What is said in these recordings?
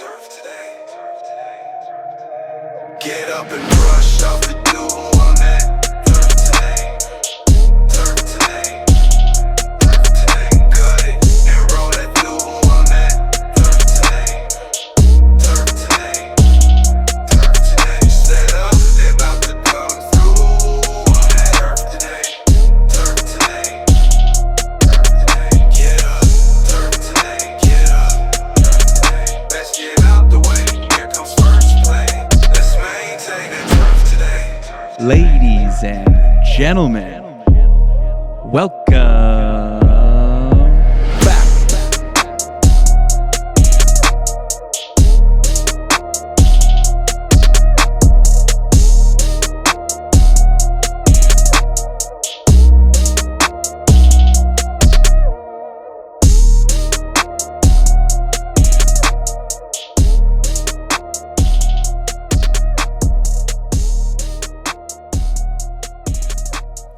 Turf today. Get up and brush off the dew on that. Turf today. Turf today. Turf today. Cut it and roll that dew on that. Turf today. Turf today. Turf today. Set up, they about to come through on that. Turf today. Turf today. Turf today. Get up. Turf today. Get up. Turf today. Let's get out the way. Here comes first play. Let's maintain that turf today. Ladies and gentlemen, welcome back.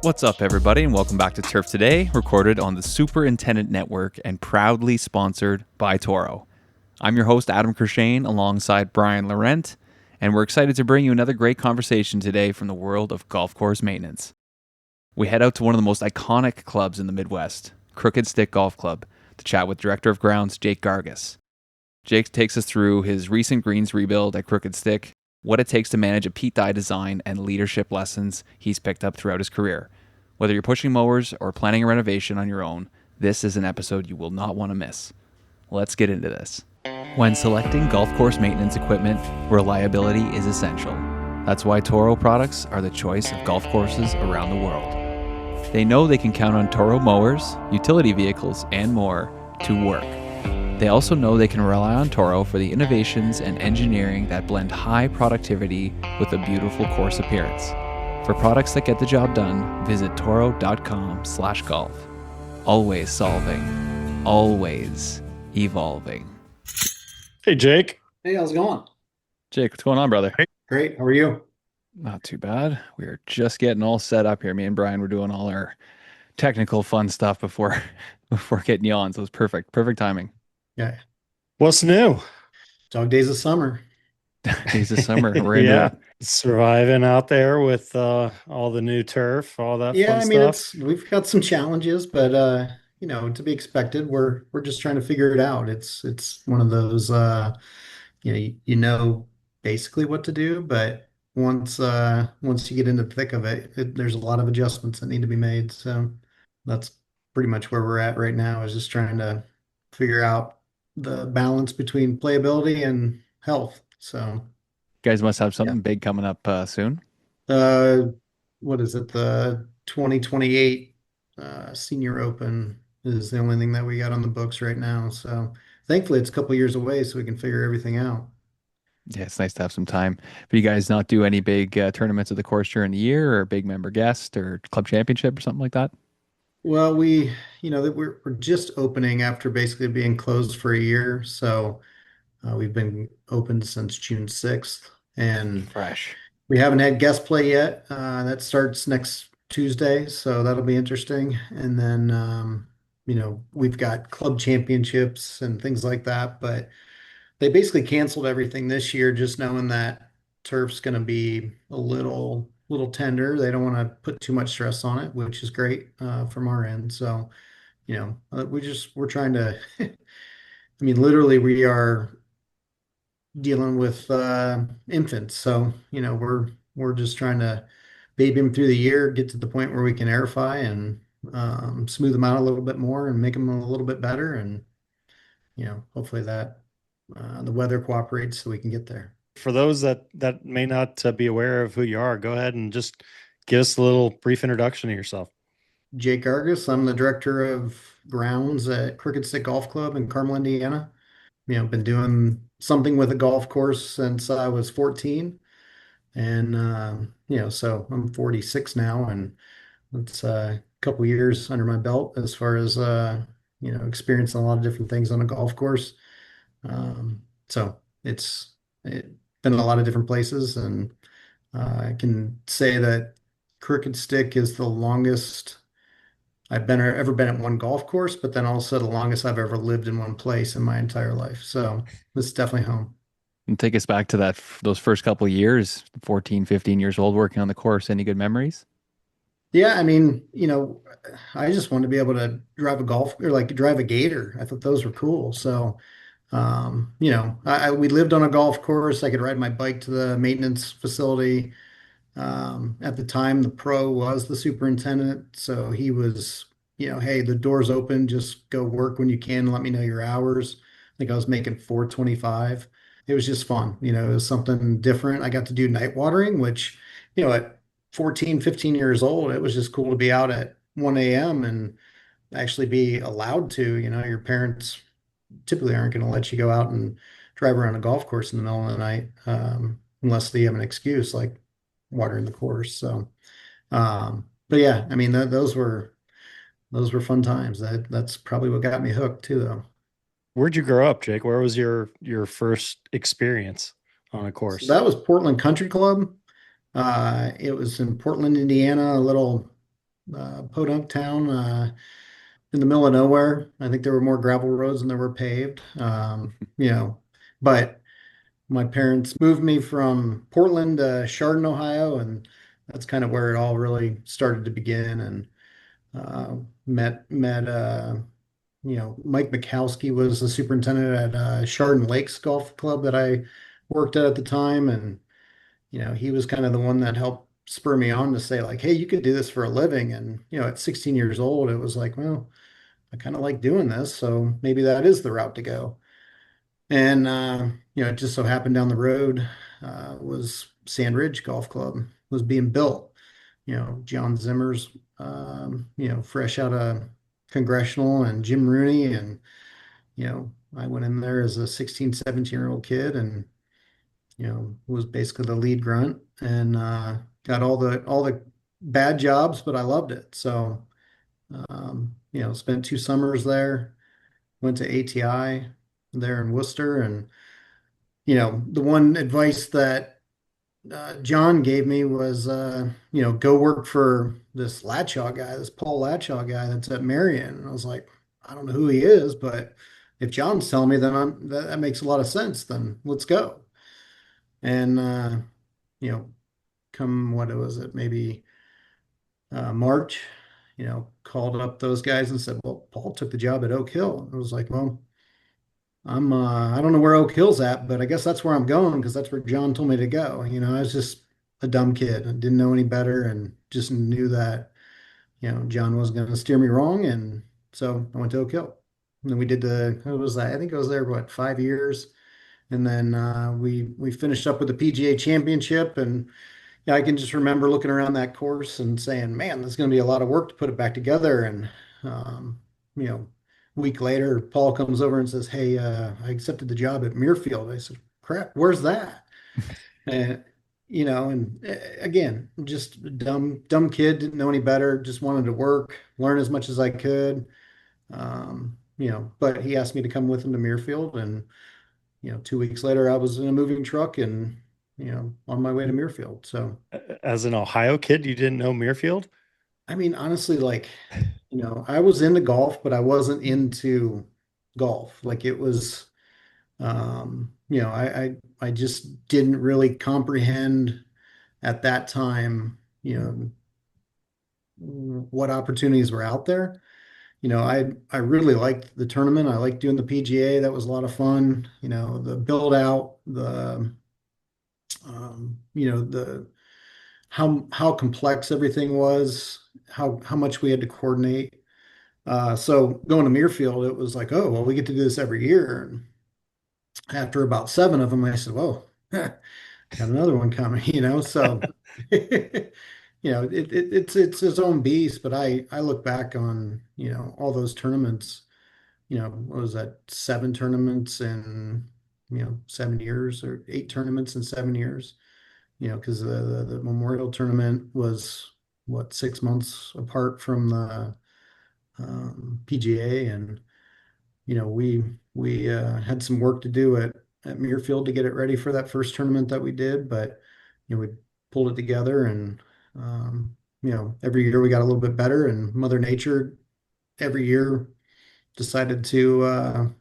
What's up, everybody, and welcome back to Turf Today, recorded on the Superintendent Network and proudly sponsored by Toro. I'm your host, Adam Kershane, alongside Brian Laurent, and we're excited to bring you another great conversation today from the world of golf course maintenance. We head out to one of the most iconic clubs in the Midwest, Crooked Stick Golf Club, to chat with Director of Grounds Jake Gargasz. Jake takes us through his recent greens rebuild at Crooked Stick, what it takes to manage a Pete Dye design, and leadership lessons he's picked up throughout his career. Whether you're pushing mowers or planning a renovation on your own, this is an episode you will not want to miss. Let's get into this. When selecting golf course maintenance equipment, reliability is essential. That's why Toro products are the choice of golf courses around the world. They know they can count on Toro mowers, utility vehicles, and more to work. They also know they can rely on Toro for the innovations and engineering that blend high productivity with a beautiful course appearance. For products that get the job done, visit toro.com/golf. Always solving, always evolving. Hey, Jake. Hey, how's it going? Jake, what's going on, brother? Great. How are you? Not too bad. We are just getting all set up here. Me and Brian were doing all our technical fun stuff before getting you on, so it's perfect. Perfect timing. Yeah. What's new? Dog days of summer. Days of summer. We're into Yeah. it. Surviving out there with all the new turf, all that Yeah, fun I mean stuff. we've got some challenges, but to be expected. We're just trying to figure it out. It's one of those you know basically what to do, but once you get into the thick of it, there's a lot of adjustments that need to be made. So that's pretty much where we're at right now, is just trying to figure out the balance between playability and health. So You guys must have yeah. something big coming up soon. Uh, what is it? The 2028 Senior Open is the only thing that we got on the books right now. So thankfully, it's a couple years away, so we can figure everything out. Yeah, it's nice to have some time. But you guys not do any big tournaments of the course during the year, or a big member guest, or club championship, or something like that? Well, we're just opening after basically being closed for a year. So we've been open since June 6th, and Fresh. we haven't had guest play yet. That starts next Tuesday, so that'll be interesting. And then, we've got club championships and things like that, but they basically canceled everything this year, just knowing that turf's going to be a little tender. They don't want to put too much stress on it, which is great from our end. So, we're trying to. I mean, literally, we are dealing with infants. So, we're just trying to baby them through the year, get to the point where we can airify and smooth them out a little bit more and make them a little bit better. And, hopefully that the weather cooperates so we can get there. For those that may not be aware of who you are, go ahead and just give us a little brief introduction of yourself. Jake Gargasz, I'm the director of grounds at Crooked Stick Golf Club in Carmel, Indiana. Been doing something with a golf course since I was 14. And, so I'm 46 now, and it's a couple years under my belt as far as, experiencing a lot of different things on a golf course. So it's been a lot of different places, and I can say that Crooked Stick is the longest I've been ever been at one golf course, but then also the longest I've ever lived in one place in my entire life. So this is definitely home. And take us back to those first couple of years, 14, 15 years old, working on the course. Any good memories? Yeah, I mean, I just wanted to be able to drive a golf or like drive a gator. I thought those were cool. So, we lived on a golf course. I could ride my bike to the maintenance facility. At the time, the pro was the superintendent, so he was, hey, the door's open, just go work when you can and let me know your hours. I think I was making 425. It was just fun, it was something different. I got to do night watering, which, at 14, 15 years old, it was just cool to be out at 1 a.m. and actually be allowed to, your parents typically aren't going to let you go out and drive around a golf course in the middle of the night, unless they have an excuse like watering the course. So, but yeah, I mean, those were fun times. That's probably what got me hooked too, though. Where'd you grow up, Jake? Where was your first experience on a So course? that was Portland Country Club. It was in Portland, Indiana, a little podunk town in the middle of nowhere. I think there were more gravel roads than there were paved. But my parents moved me from Portland to Chardon, Ohio, and that's kind of where it all really started to begin. And met Mike Mikowski was the superintendent at Chardon Lakes Golf Club that I worked at the time, and he was kind of the one that helped spur me on to say like, hey, you could do this for a living. And at 16 years old, it was like, well, I kind of like doing this, so maybe that is the route to go. And it just so happened down the road was Sand Ridge Golf Club was being built. John Zimmer's, fresh out of congressional, and Jim Rooney. And, I went in there as a 16, 17-year-old kid and, was basically the lead grunt and got all the bad jobs, but I loved it. So, spent 2 summers there, went to ATI there in Worcester. And, the one advice that John gave me was, go work for this Latshaw guy, this Paul Latshaw guy that's at Marion. And I was like, I don't know who he is, but if John's telling me, then that makes a lot of sense. Then let's go. And, you know, come what was it, maybe March, called up those guys and said, well, Paul took the job at Oak Hill. I was like, well, I don't know where Oak Hill's at, but I guess that's where I'm going because that's where John told me to go. I was just a dumb kid. I didn't know any better and just knew that, John was going to steer me wrong. And so I went to Oak Hill. And then we did what was that? I think I was there, what, 5 years? And then we finished up with the PGA Championship. And yeah, I can just remember looking around that course and saying, man, there's going to be a lot of work to put it back together. And, you know, a week later, Paul comes over and says, hey, I accepted the job at Muirfield. I said, crap, where's that? And, again, just a dumb kid, didn't know any better, just wanted to work, learn as much as I could. But he asked me to come with him to Muirfield. And, 2 weeks later, I was in a moving truck and, on my way to Muirfield. So, As an Ohio kid, you didn't know Muirfield? I mean, honestly, like, I was into golf, but I wasn't into golf. Like it was, I just didn't really comprehend at that time, what opportunities were out there. I really liked the tournament. I liked doing the PGA. That was a lot of fun. The build out, the how complex everything was, how much we had to coordinate. So going to Muirfield, it was like, oh, well, we get to do this every year. And after about 7 of them, I said, well, got another one coming, So, it's its own beast. But I look back on, all those tournaments. What was that? 7 tournaments in 7 years, or 8 tournaments in 7 years. Because the Memorial Tournament was what, 6 months apart from the PGA. And we had some work to do at Muirfield to get it ready for that first tournament that we did, but we pulled it together. And every year we got a little bit better, and Mother Nature every year decided to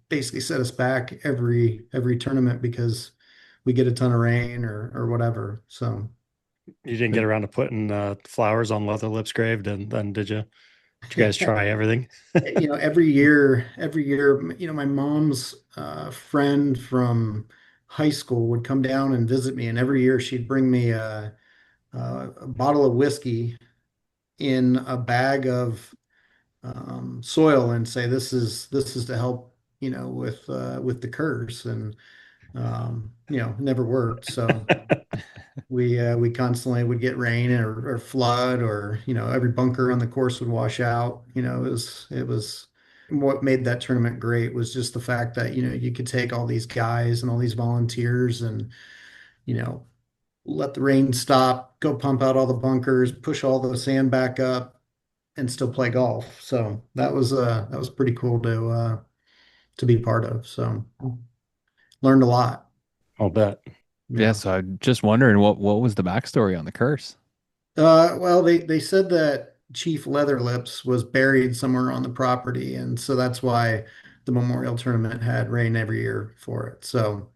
basically set us back every tournament because we get a ton of rain or whatever. So You didn't get around to putting flowers on Leather Lips' grave, then did you? Did you guys try everything? every year, my mom's friend from high school would come down and visit me, and every year she'd bring me a bottle of whiskey in a bag of soil and say, this is to help, with the curse, and it never worked. So we constantly would get rain or flood, or every bunker on the course would wash out. It was what made that tournament great was just the fact that you could take all these guys and all these volunteers and you know let the rain stop, go pump out all the bunkers, push all the sand back up, and still play golf. So that was pretty cool to be part of. So learned a lot. I'll bet. Yeah, Yeah. so I'm just wondering what was the backstory on the curse? Well, they said that Chief Leatherlips was buried somewhere on the property, and so that's why the memorial tournament had rain every year for it. So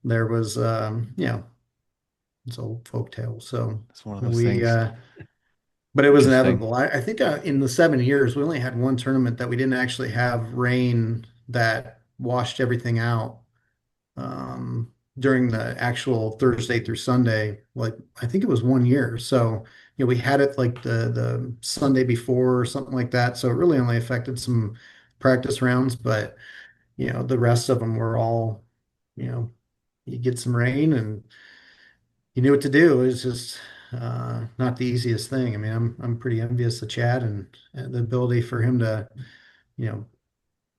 there was, it's old folk tale. So It's one of those we, things. but it was Interesting. inevitable. I think in the 7 years, we only had one tournament that we didn't actually have rain that washed everything out. During the actual Thursday through Sunday, like I think it was 1 year. So, we had it like the Sunday before or something like that. So it really only affected some practice rounds, but the rest of them were all, you know, you get some rain and you knew what to do. It was just not the easiest thing. I mean, I'm pretty envious of Chad and the ability for him to, you know,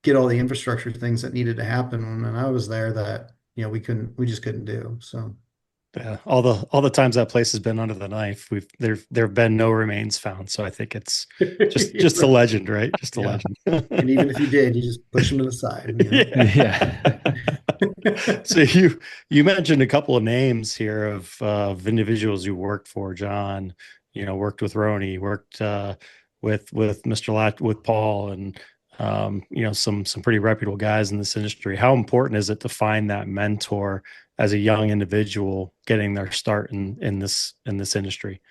get all the infrastructure things that needed to happen when I was there that we just couldn't do. So Yeah, all the times that place has been under the knife, there have been no remains found. So I think it's just a legend, right? Just a yeah, legend. and even if you did, you just push them to the side. Yeah. Yeah. So you mentioned a couple of names here of individuals you worked for, John. Worked with Roni, worked with Mr. Lat with Paul, and some pretty reputable guys in this industry. How important is it to find that mentor as a young individual getting their start in this industry?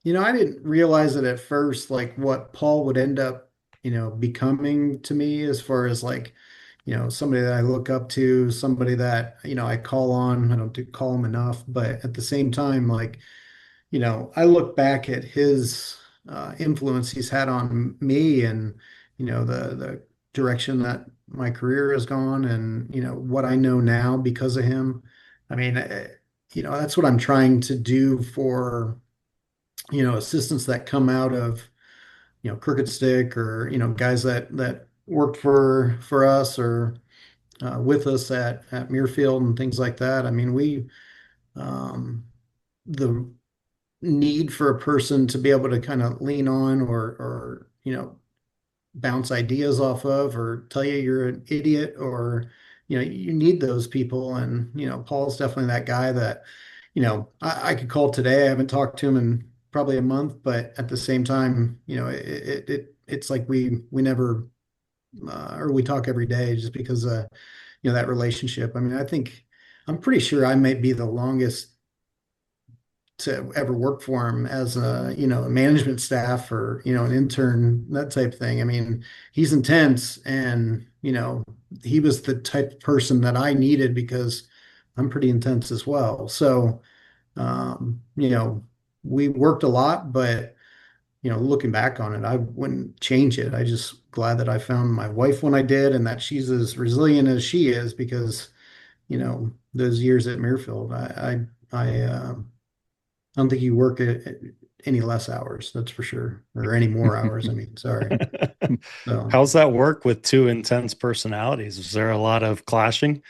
I didn't realize it at first, like what Paul would end up, becoming to me as far as like, somebody that I look up to, somebody that, I call on. I don't do call him enough, but at the same time, like, I look back at his influence he's had on me, and the direction that my career has gone, and what I know now because of him. I mean, that's what I'm trying to do for assistants that come out of Crooked Stick, or guys that worked for us, or with us at Muirfield and things like that. I mean, um, the need for a person to be able to kind of lean on, or bounce ideas off of, or tell you you're an idiot, or you need those people. And Paul's definitely that guy that I could call today. I haven't talked to him in probably a month, but at the same time, it's like we never or we talk every day, just because that relationship. I mean, I'm pretty sure I might be the longest to ever work for him as a management staff, or an intern, that type of thing. I mean, he's intense, and he was the type of person that I needed because I'm pretty intense as well. So we worked a lot, but looking back on it, I wouldn't change it. I just glad that I found my wife when I did, and that she's as resilient as she is, because those years at Muirfield, I don't think you work any less hours, that's for sure, or any more hours. I mean, sorry. So How's that work with two intense personalities? Was there a lot of clashing?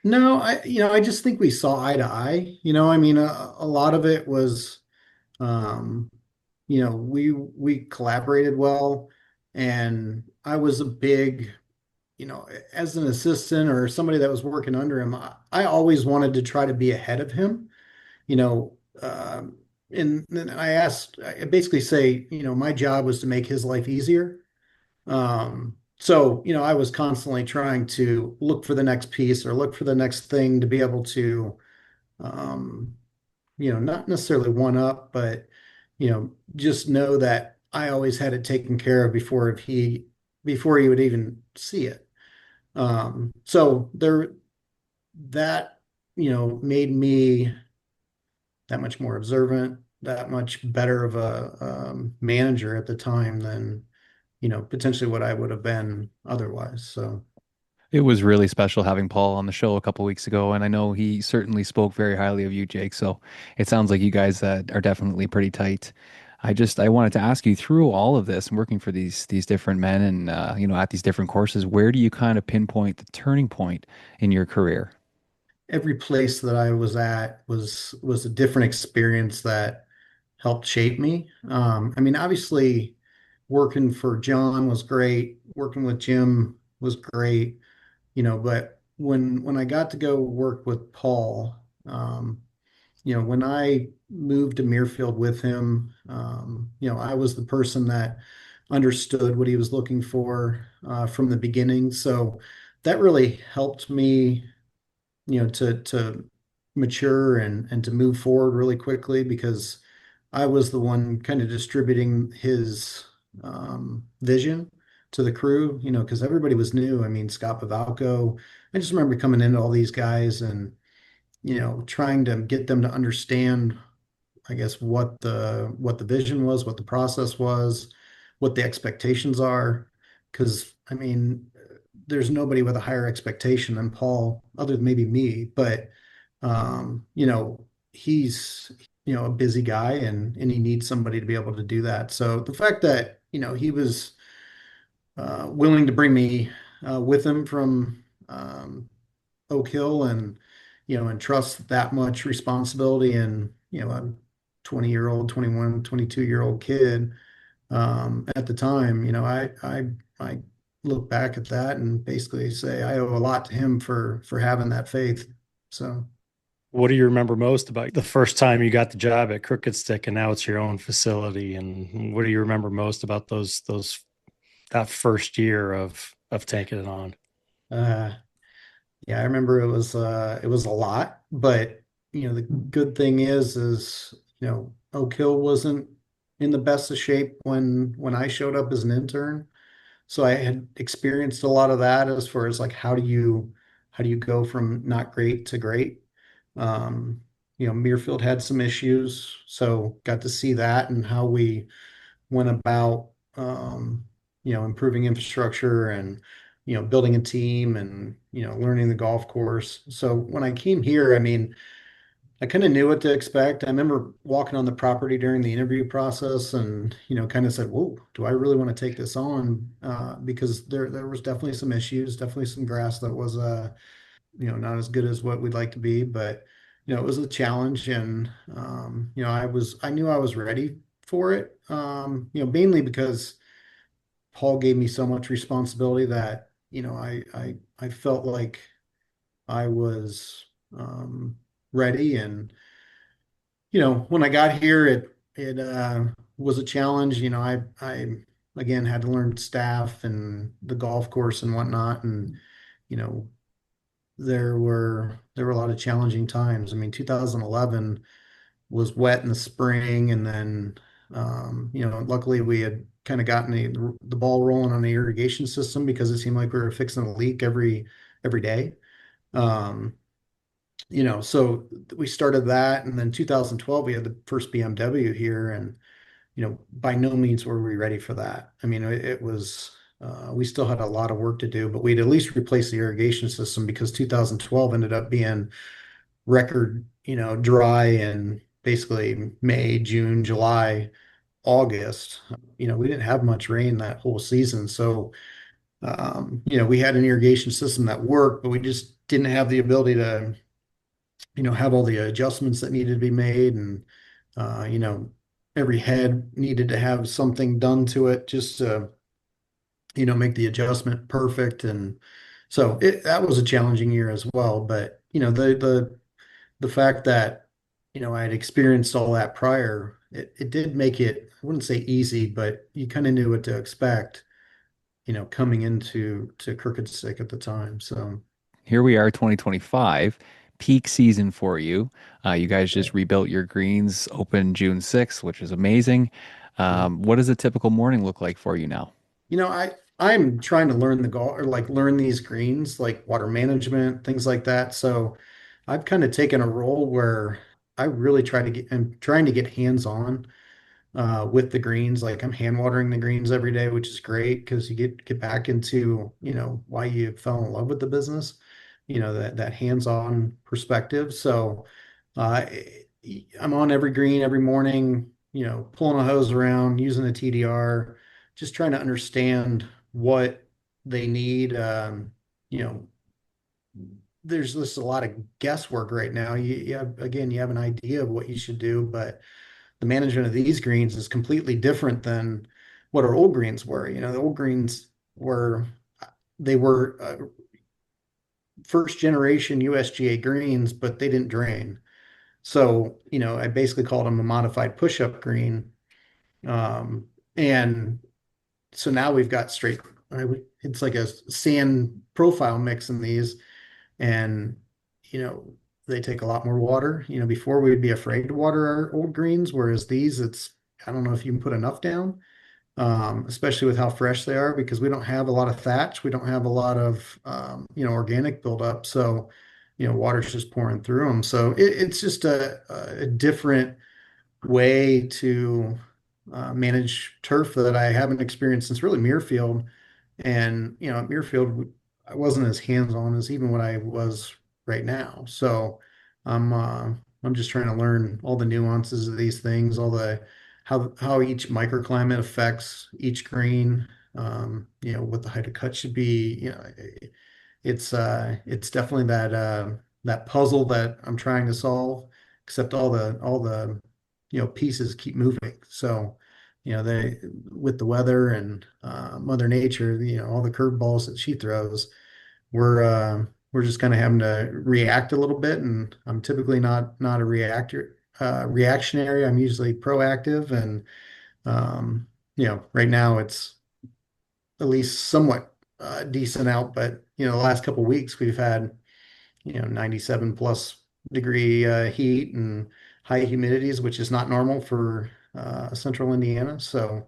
no, I just think we saw eye to eye. I mean, a lot of it was, um, we collaborated well, and I was a big, as an assistant or somebody that was working under him, I always wanted to try to be ahead of him. you know, um, and then I basically say, my job was to make his life easier. So, I was constantly trying to look for the next piece or look for the next thing to be able to, um, not necessarily one up, but, just know that I always had it taken care of before he would even see it. So that, made me that much more observant, that much better of a manager at the time than, potentially what I would have been otherwise. So It was really special having Paul on the show a couple weeks ago, and I know he certainly spoke very highly of you, Jake. So it sounds like you guys are definitely pretty tight. I wanted to ask you through all of this and working for these different men and at these different courses, where do you kind of pinpoint the turning point in your career? every place that I was at was a different experience that helped shape me. I mean, obviously, working for John was great. Working with Jim was great. But when I got to go work with Paul, when I moved to Muirfield with him, I was the person that understood what he was looking for from the beginning. So that really helped me, to mature and to move forward really quickly because I was the one kind of distributing his vision to the crew, because everybody was new. I mean, Scott Pavalco, I just remember coming into all these guys and, trying to get them to understand, I guess, what the vision was, what the process was, what the expectations are. Because I mean, there's nobody with a higher expectation than Paul, other than maybe me. But he's a busy guy and he needs somebody to be able to do that. So the fact that he was willing to bring me with him from Oak Hill and and trust that much responsibility and a 20-year-old 21 22-year-old kid at the time, I look back at that and basically say I owe a lot to him for having that faith. So What do you remember most about the first time you got the job at Crooked Stick and now it's your own facility? And what do you remember most about those that first year of taking it on? uh yeah, I remember it was a lot, but the good thing is Oak Hill wasn't in the best of shape when I showed up as an intern. So I had experienced a lot of that as far as like how do you go from not great to great. Muirfield had some issues, so got to see that and how we went about improving infrastructure and building a team and learning the golf course. So when I came here, I mean, I kind of knew what to expect. I remember walking on the property during the interview process and, kind of said, whoa, do I really want to take this on? Because there was definitely some issues, definitely some grass that was, not as good as what we'd like to be, but, it was a challenge and, I knew I was ready for it, mainly because Paul gave me so much responsibility that, I felt like I was, ready and, when I got here, it was a challenge. I again had to learn staff and the golf course and whatnot, and you know, there were a lot of challenging times. I mean, 2011 was wet in the spring, and then luckily we had kind of gotten the ball rolling on the irrigation system because it seemed like we were fixing a leak every day. Um, so we started that, and then 2012 we had the first BMW here, and by no means were we ready for that. I mean, it was we still had a lot of work to do, but we'd at least replace the irrigation system because 2012 ended up being record, dry in basically May, June, July, August. We didn't have much rain that whole season, so we had an irrigation system that worked, but we just didn't have the ability to have all the adjustments that needed to be made and uh, you know, every head needed to have something done to it just to, make the adjustment perfect. And that was a challenging year as well. But, the fact that I had experienced all that prior. It did make it, I wouldn't say easy, but you kind of knew what to expect, coming to Crooked Stick at the time. So, Here we are, 2025, peak season for you. You guys just rebuilt your greens, open June 6th, which is amazing. yeah. What does a typical morning look like for you now? I'm trying to learn the golf or like learn these greens, like water management, things like that. So I've kind of taken a role where I really I'm trying to get hands-on with the greens. Like I'm hand watering the greens every day, which is great because you get back into, why you fell in love with the business, that hands-on perspective. So uh, I'm on every green every morning, pulling a hose around, using a TDR, just trying to understand what they need. You know, there's just a lot of guesswork right now. You have an idea of what you should do, but the management of these greens is completely different than what our old greens were. The old greens were they were first generation USGA greens, but they didn't drain. So, I basically called them a modified push-up green. And so now we've got it's like a sand profile mix in these, and you know, they take a lot more water. Before we'd be afraid to water our old greens, whereas these, I don't know if you can put enough down, especially with how fresh they are, because we don't have a lot of thatch. We don't have a lot of, organic buildup. So, water's just pouring through them. So it's just a different way to manage turf that I haven't experienced since really Muirfield. And, at Muirfield, I wasn't as hands-on as even what I was right now. So I'm uh, I'm just trying to learn all the nuances of these things, all the how each microclimate affects each green. What the height of cut should be. It's definitely that puzzle that I'm trying to solve, except all the pieces keep moving. So, they with the weather and Mother Nature, all the curveballs that she throws, we're just kind of having to react a little bit. And I'm typically not a reactionary. I'm usually proactive. And right now it's at least somewhat decent out. But the last couple of weeks we've had 97 plus degree heat and high humidities, which is not normal for central Indiana. So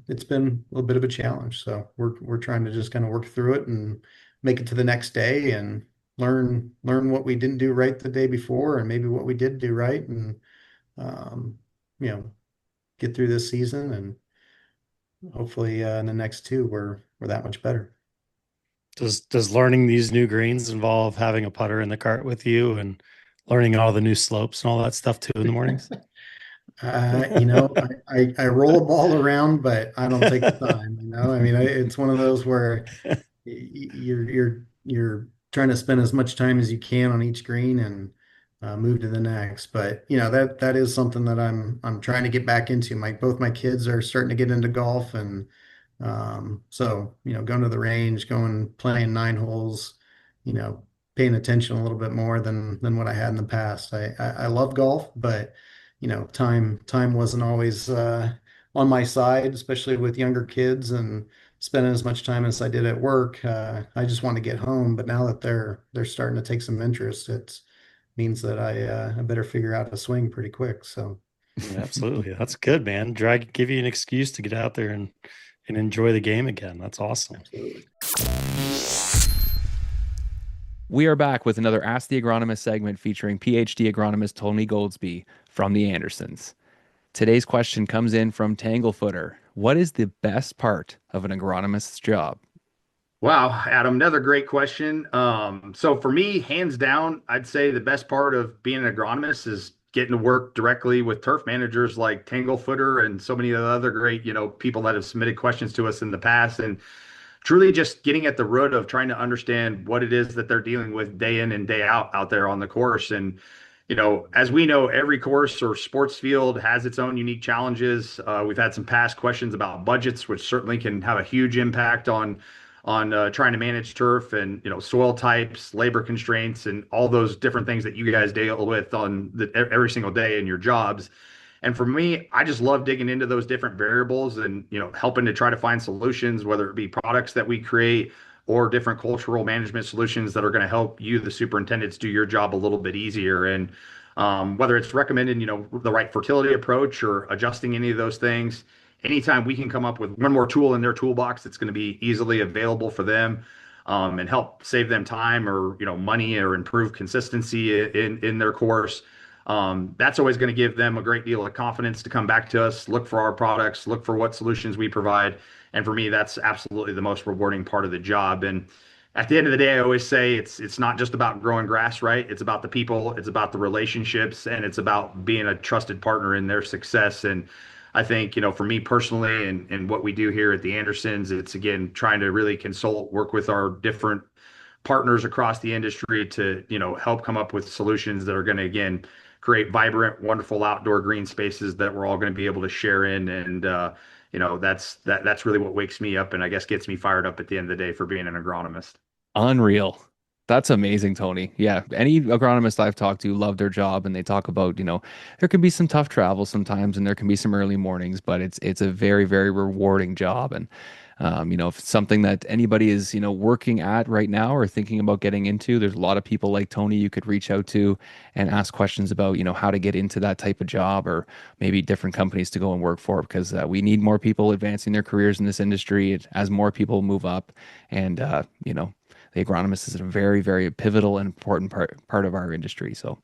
it's been a little bit of a challenge. So we're trying to just kind of work through it and make it to the next day and learn what we didn't do right the day before and maybe what we did do right, and um, you know get through this season, and hopefully in the next two we're that much better. Does learning these new greens involve having a putter in the cart with you and learning all the new slopes and all that stuff too in the mornings? I roll a ball around, but I don't take the time. I mean, it's one of those where you're trying to spend as much time as you can on each green and move to the next. But that is something that I'm trying to get back into. Both my kids are starting to get into golf, and so going to the range, going playing 9 holes, you know, paying attention a little bit more than what I had in the past. I love golf, but time wasn't always on my side, especially with younger kids and spending as much time as I did at work. I just want to get home, but now that they're starting to take some interest, it means that I better figure out a swing pretty quick. So Yeah, absolutely. That's good, man. Give you an excuse to get out there and enjoy the game again. That's awesome. absolutely. We are back with another Ask the Agronomist segment featuring PhD agronomist Tony Goldsby from the Andersons. Today's question comes in from Tanglefooter. What is the best part of an agronomist's job? Wow, Adam, another great question. So for me, hands down, I'd say the best part of being an agronomist is getting to work directly with turf managers like Tanglefooter and so many of the other great, people that have submitted questions to us in the past, and truly just getting at the root of trying to understand what it is that they're dealing with day in and day out there on the course. And as we know, every course or sports field has its own unique challenges. We've had some past questions about budgets, which certainly can have a huge impact on trying to manage turf and soil types, labor constraints, and all those different things that you guys deal with on every single day in your jobs. And for me, I just love digging into those different variables and helping to try to find solutions, whether it be products that we create or different cultural management solutions that are going to help you, the superintendents, do your job a little bit easier. And whether it's recommending, the right fertility approach or adjusting any of those things, anytime we can come up with one more tool in their toolbox that's going to be easily available for them, and help save them time or money or improve consistency in their course, that's always going to give them a great deal of confidence to come back to us, look for our products, look for what solutions we provide. And for me, that's absolutely the most rewarding part of the job. And at the end of the day, I always say it's not just about growing grass, right? It's about the people, it's about the relationships, and it's about being a trusted partner in their success. And I think, for me personally and what we do here at the Andersons, it's again trying to really consult, work with our different partners across the industry to, help come up with solutions that are going to, again, create vibrant, wonderful outdoor green spaces that we're all going to be able to share in. And, that's really what wakes me up and I guess gets me fired up at the end of the day for being an agronomist. Unreal. That's amazing, Tony. Yeah, any agronomist I've talked to love their job, and they talk about, there can be some tough travel sometimes, and there can be some early mornings, but it's a very, very rewarding job. And if it's something that anybody is, working at right now or thinking about getting into, there's a lot of people like Tony you could reach out to and ask questions about, how to get into that type of job, or maybe different companies to go and work for, because we need more people advancing their careers in this industry as more people move up. And, the agronomist is a very, very pivotal and important part of our industry. So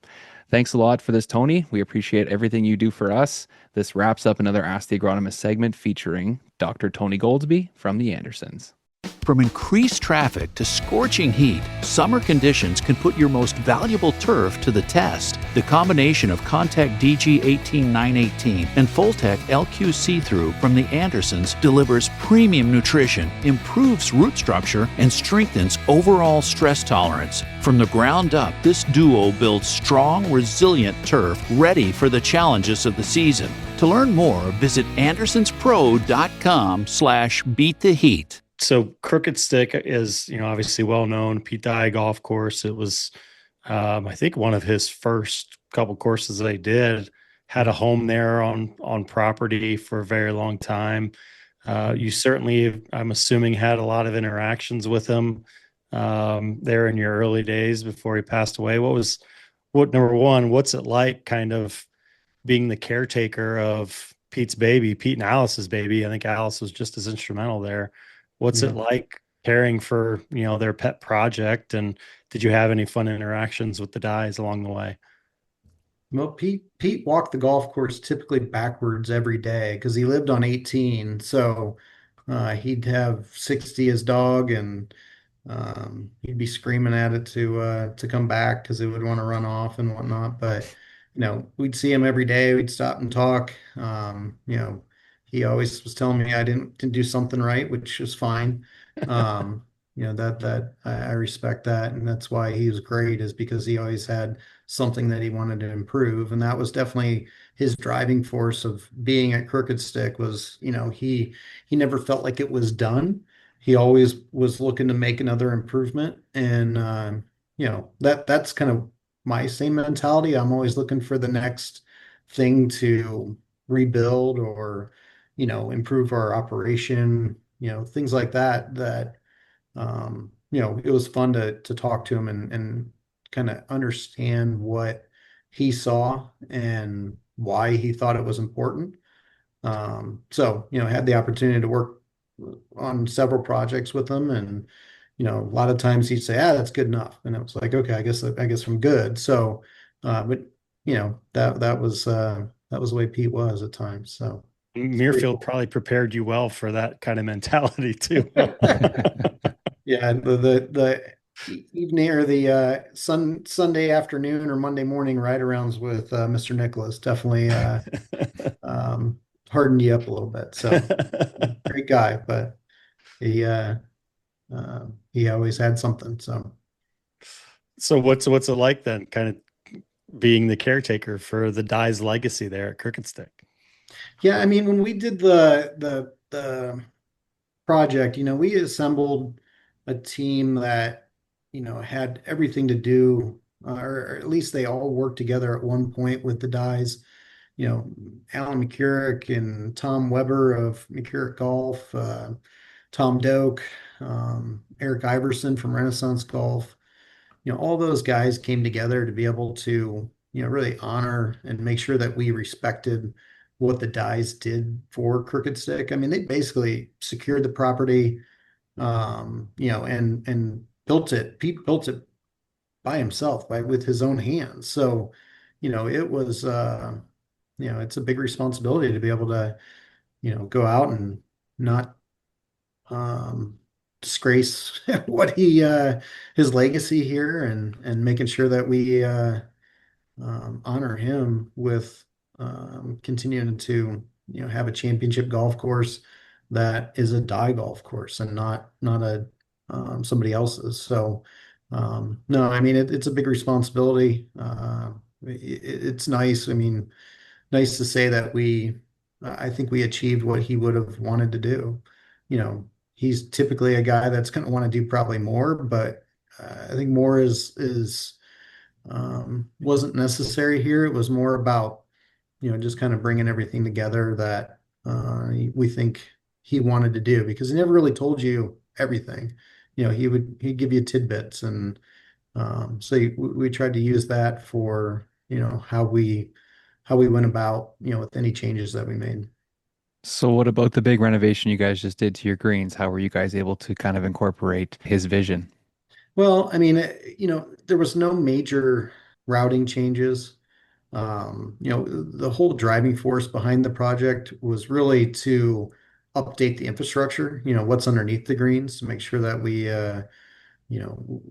thanks a lot for this, Tony. We appreciate everything you do for us. This wraps up another Ask the Agronomist segment featuring Dr. Tony Goldsby from the Andersons. From increased traffic to scorching heat, summer conditions can put your most valuable turf to the test. The combination of Contact DG18918 and Fulltech LQ See-Through from the Andersons delivers premium nutrition, improves root structure, and strengthens overall stress tolerance. From the ground up, this duo builds strong, resilient turf ready for the challenges of the season. To learn more, visit andersonspro.com/beattheheat. So Crooked Stick is, obviously well known, Pete Dye golf course. It was, I think one of his first couple courses that he did. Had a home there on property for a very long time. You certainly, I'm assuming, had a lot of interactions with him there in your early days before he passed away. Number one, what's it like kind of being the caretaker of Pete's baby, Pete and Alice's baby? I think Alice was just as instrumental there. What's it like caring for, their pet project? And did you have any fun interactions with the Dyes along the way? Well, Pete walked the golf course typically backwards every day because he lived on 18. So he'd have 60 his dog, and he'd be screaming at it to come back because it would want to run off and whatnot. But we'd see him every day. We'd stop and talk. He always was telling me I didn't do something right, which was fine. That I respect that, and that's why he was great, is because he always had something that he wanted to improve, and that was definitely his driving force of being at Crooked Stick. Was he never felt like it was done. He always was looking to make another improvement, and that's kind of my same mentality. I'm always looking for the next thing to rebuild or improve our operation, things like that. It was fun to talk to him and kind of understand what he saw and why he thought it was important. Had the opportunity to work on several projects with him, and a lot of times he'd say, that's good enough. And it was like, okay, I guess I'm good. So, but that was the way Pete was at times. So Muirfield probably prepared you well for that kind of mentality too. Yeah, the evening or the Sunday afternoon or Monday morning ride-arounds with Mr. Nicholas definitely hardened you up a little bit. So great guy, but he always had something. So what's it like then, kind of being the caretaker for the Dyes legacy there at Crooked Stick? Yeah, I mean, when we did the project, we assembled a team that, had everything to do, or at least they all worked together at one point with the dies. Alan McCurrick and Tom Weber of McCurrick Golf, Tom Doak, Eric Iverson from Renaissance Golf. All those guys came together to be able to, really honor and make sure that we respected what the dies did for Crooked Stick. I mean, they basically secured the property, and built it. Pete built it by himself, with his own hands. So, it was, it's a big responsibility to be able to, go out and not um, disgrace what his legacy here, and making sure that we honor him with continuing to have a championship golf course that is a die golf course and not a somebody else's. So no, I mean it's a big responsibility. It's nice. I mean, nice to say that I think we achieved what he would have wanted to do. He's typically a guy that's going to want to do probably more, but I think more is wasn't necessary here. It was more about, just kind of bringing everything together that we think he wanted to do, because he never really told you everything. He'd give you tidbits, and so we tried to use that for, how we went about, with any changes that we made. So what about the big renovation you guys just did to your greens? How were you guys able to kind of incorporate his vision? Well, I mean, there was no major routing changes. The whole driving force behind the project was really to update the infrastructure, what's underneath the greens, to make sure that we, you know,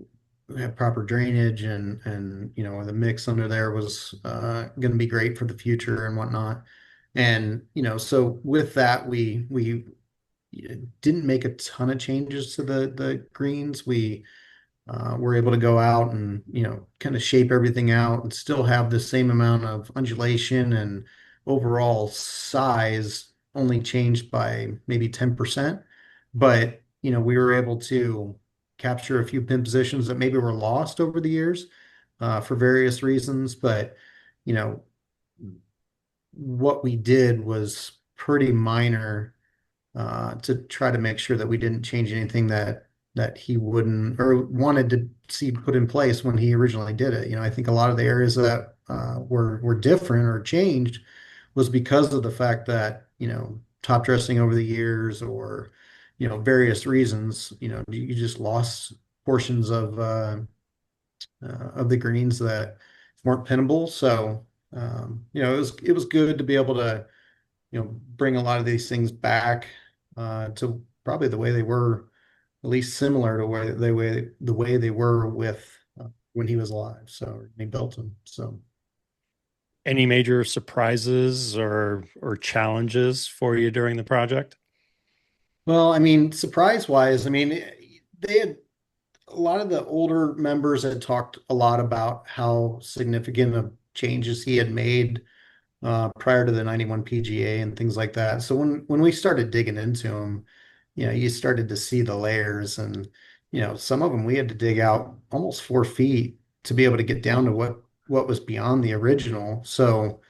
have proper drainage, and the mix under there was going to be great for the future and whatnot. And so with that, we didn't make a ton of changes to the greens. We we're able to go out and kind of shape everything out and still have the same amount of undulation, and overall size only changed by maybe 10%. But we were able to capture a few pin positions that maybe were lost over the years for various reasons. But you know what we did was pretty minor, to try to make sure that we didn't change anything that he wouldn't or wanted to see put in place when he originally did it. I think a lot of the areas that were different or changed was because of the fact that top dressing over the years, or various reasons. You just lost portions of the greens that weren't pinnable. So it was good to be able to bring a lot of these things back to probably the way they were, at least similar to the way they were with when he was alive. So he built them. So Any major surprises or challenges for you during the project? well, I mean, surprise wise, I mean, they had a lot of the older members had talked a lot about how significant of changes he had made prior to the 91 PGA and things like that. So when we started digging into them, you started to see the layers, and some of them we had to dig out almost 4 feet to be able to get down to what was beyond the original. So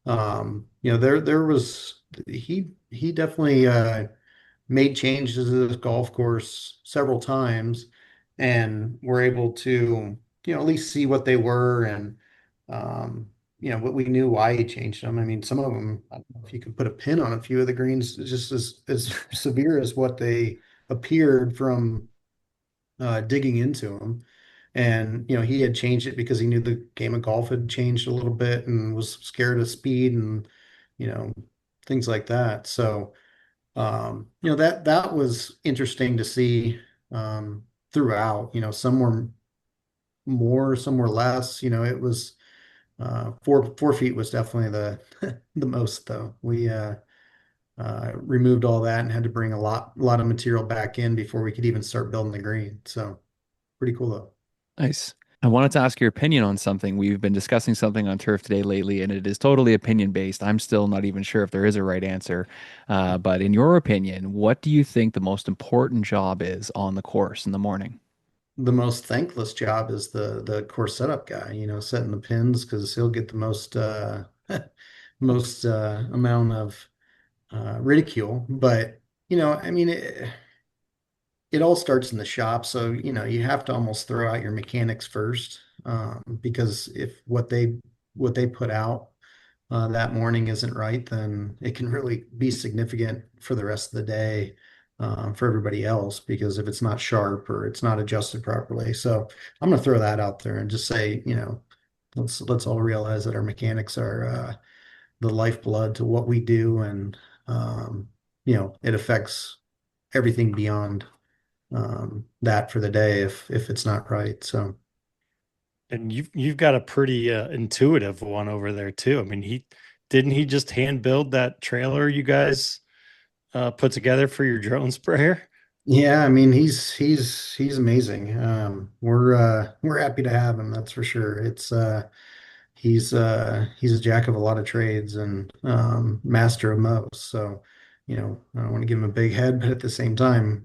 there was he definitely made changes to this golf course several times, and were able to at least see what they were, and but we knew why he changed them. I mean, some of them, I don't know if you could put a pin on a few of the greens, it's just as severe as what they appeared from digging into them. And he had changed it because he knew the game of golf had changed a little bit and was scared of speed, and you know things like that. So that was interesting to see throughout. Some were more, some were less. It was 4 feet was definitely the the most, though. We removed all that and had to bring a lot of material back in before we could even start building the green. So pretty cool though. Nice. I wanted to ask your opinion on something. We've been discussing something on Turf Today lately, and it is totally opinion based. I'm still not even sure if there is a right answer. But in your opinion, what do you think the most important job is on the course in the morning? The most thankless job is the course setup guy, setting the pins because he'll get the most most amount of ridicule. But I mean, it all starts in the shop, so you have to almost throw out your mechanics first, because if what they put out that morning isn't right, then it can really be significant for the rest of the day, for everybody else, because if it's not sharp or it's not adjusted properly. So I'm going to throw that out there and just say, let's all realize that our mechanics are the lifeblood to what we do, and it affects everything beyond that for the day if it's not right. So. And you've got a pretty intuitive one over there too. I mean, he just hand build that trailer you guys put together for your drone sprayer? Yeah, I mean he's amazing. We're happy to have him, that's for sure. It's he's a jack of a lot of trades and master of most. So, I don't want to give him a big head, but at the same time,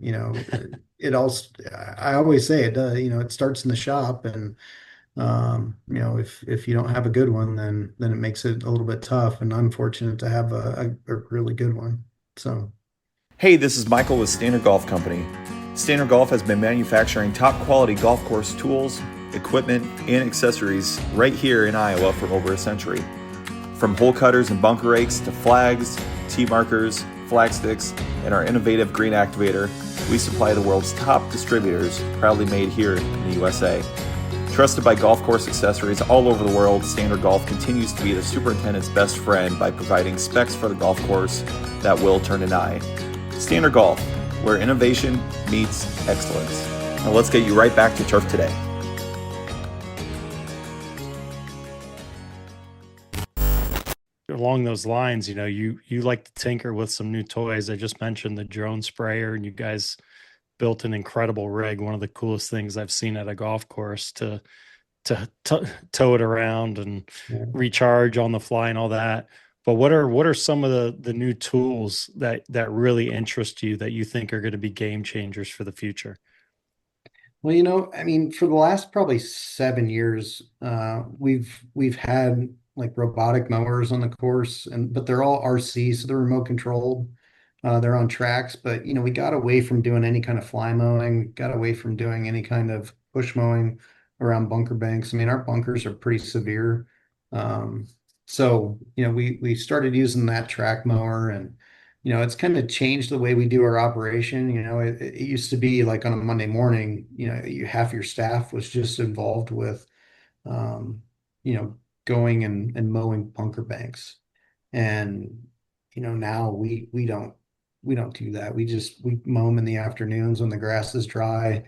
it all I always say it does, it starts in the shop, and if you don't have a good one, then it makes it a little bit tough. And I'm fortunate to have a really good one. So. Hey, this is Michael with Standard Golf Company. Standard Golf has been manufacturing top quality golf course tools, equipment, and accessories right here in Iowa for over a century. From hole cutters and bunker rakes to flags, tee markers, flag sticks, and our innovative green activator, we supply the world's top distributors, proudly made here in the USA. Trusted by golf course accessories all over the world, Standard Golf continues to be the superintendent's best friend by providing specs for the golf course that will turn an eye. Standard Golf, where innovation meets excellence. Now let's get you right back to Turf Today. Along those lines, you like to tinker with some new toys. I just mentioned the drone sprayer, and you guys built an incredible rig, one of the coolest things I've seen at a golf course to tow it around and Yeah. recharge on the fly and all that. But what are some of the new tools that really interest you that you think are going to be game changers for the future? Well, I mean, for the last probably 7 years, we've had like robotic mowers on the course, but they're all RC, so they're remote controlled. They're on tracks, but we got away from doing any kind of fly mowing, got away from doing any kind of push mowing around bunker banks. I mean, our bunkers are pretty severe. Um, so, we started using that track mower, and it's kind of changed the way we do our operation. It used to be like on a Monday morning, half your staff was just involved with, um, you know, going and mowing bunker banks. And, now we don't do that. We mow them in the afternoons when the grass is dry.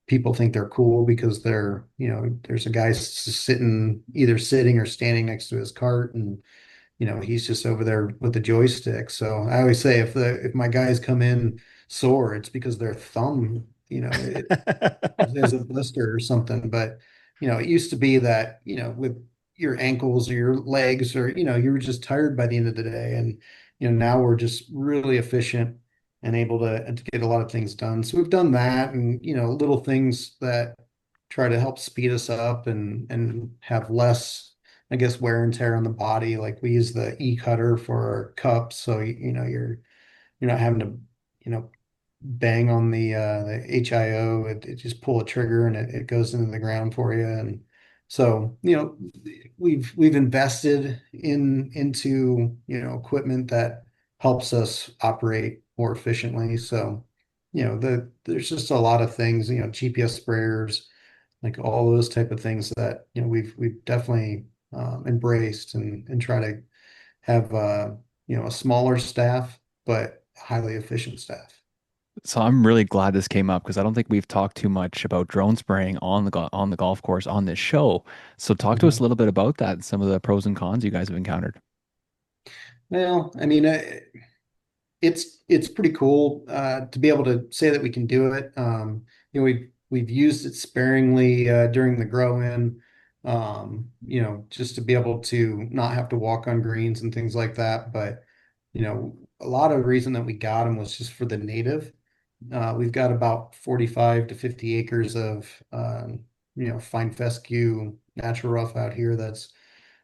People think they're cool because there's a guy either sitting or standing next to his cart, and he's just over there with the joystick. So I always say if my guys come in sore, it's because their thumb, there's a blister or something. But it used to be that with your ankles or your legs, or you were just tired by the end of the day. And now we're just really efficient and able to get a lot of things done. So we've done that, and little things that try to help speed us up and have less, I guess, wear and tear on the body. Like we use the e-cutter for our cups, so you're not having to bang on the HIO. It just pull a trigger, and it goes into the ground for you. And so we've invested into equipment that helps us operate more efficiently. So there's just a lot of things, GPS sprayers, like all those type of things that we've definitely embraced, and try to have a smaller staff but highly efficient staff. So I'm really glad this came up because I don't think we've talked too much about drone spraying on on the golf course on this show. So talk to us Mhm. a little bit about that, some of the pros and cons you guys have encountered. Well, I mean, it's pretty cool to be able to say that we can do it. We've used it sparingly during the grow in, just to be able to not have to walk on greens and things like that. But, a lot of the reason that we got them was just for the native. We've got about 45 to 50 acres of, fine fescue natural rough out here that's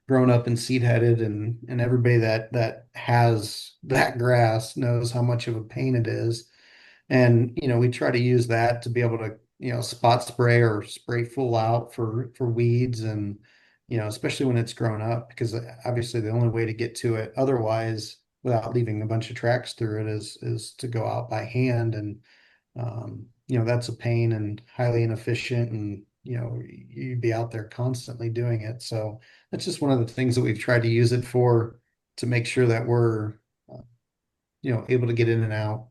grown up and seed headed, and everybody that has that grass knows how much of a pain it is. And, we try to use that to be able to, spot spray or spray full out for weeds and, especially when it's grown up, because obviously the only way to get to it otherwise without leaving a bunch of tracks through it is to go out by hand. And, that's a pain and highly inefficient, and, you'd be out there constantly doing it. So that's just one of the things that we've tried to use it for, to make sure that we're, able to get in and out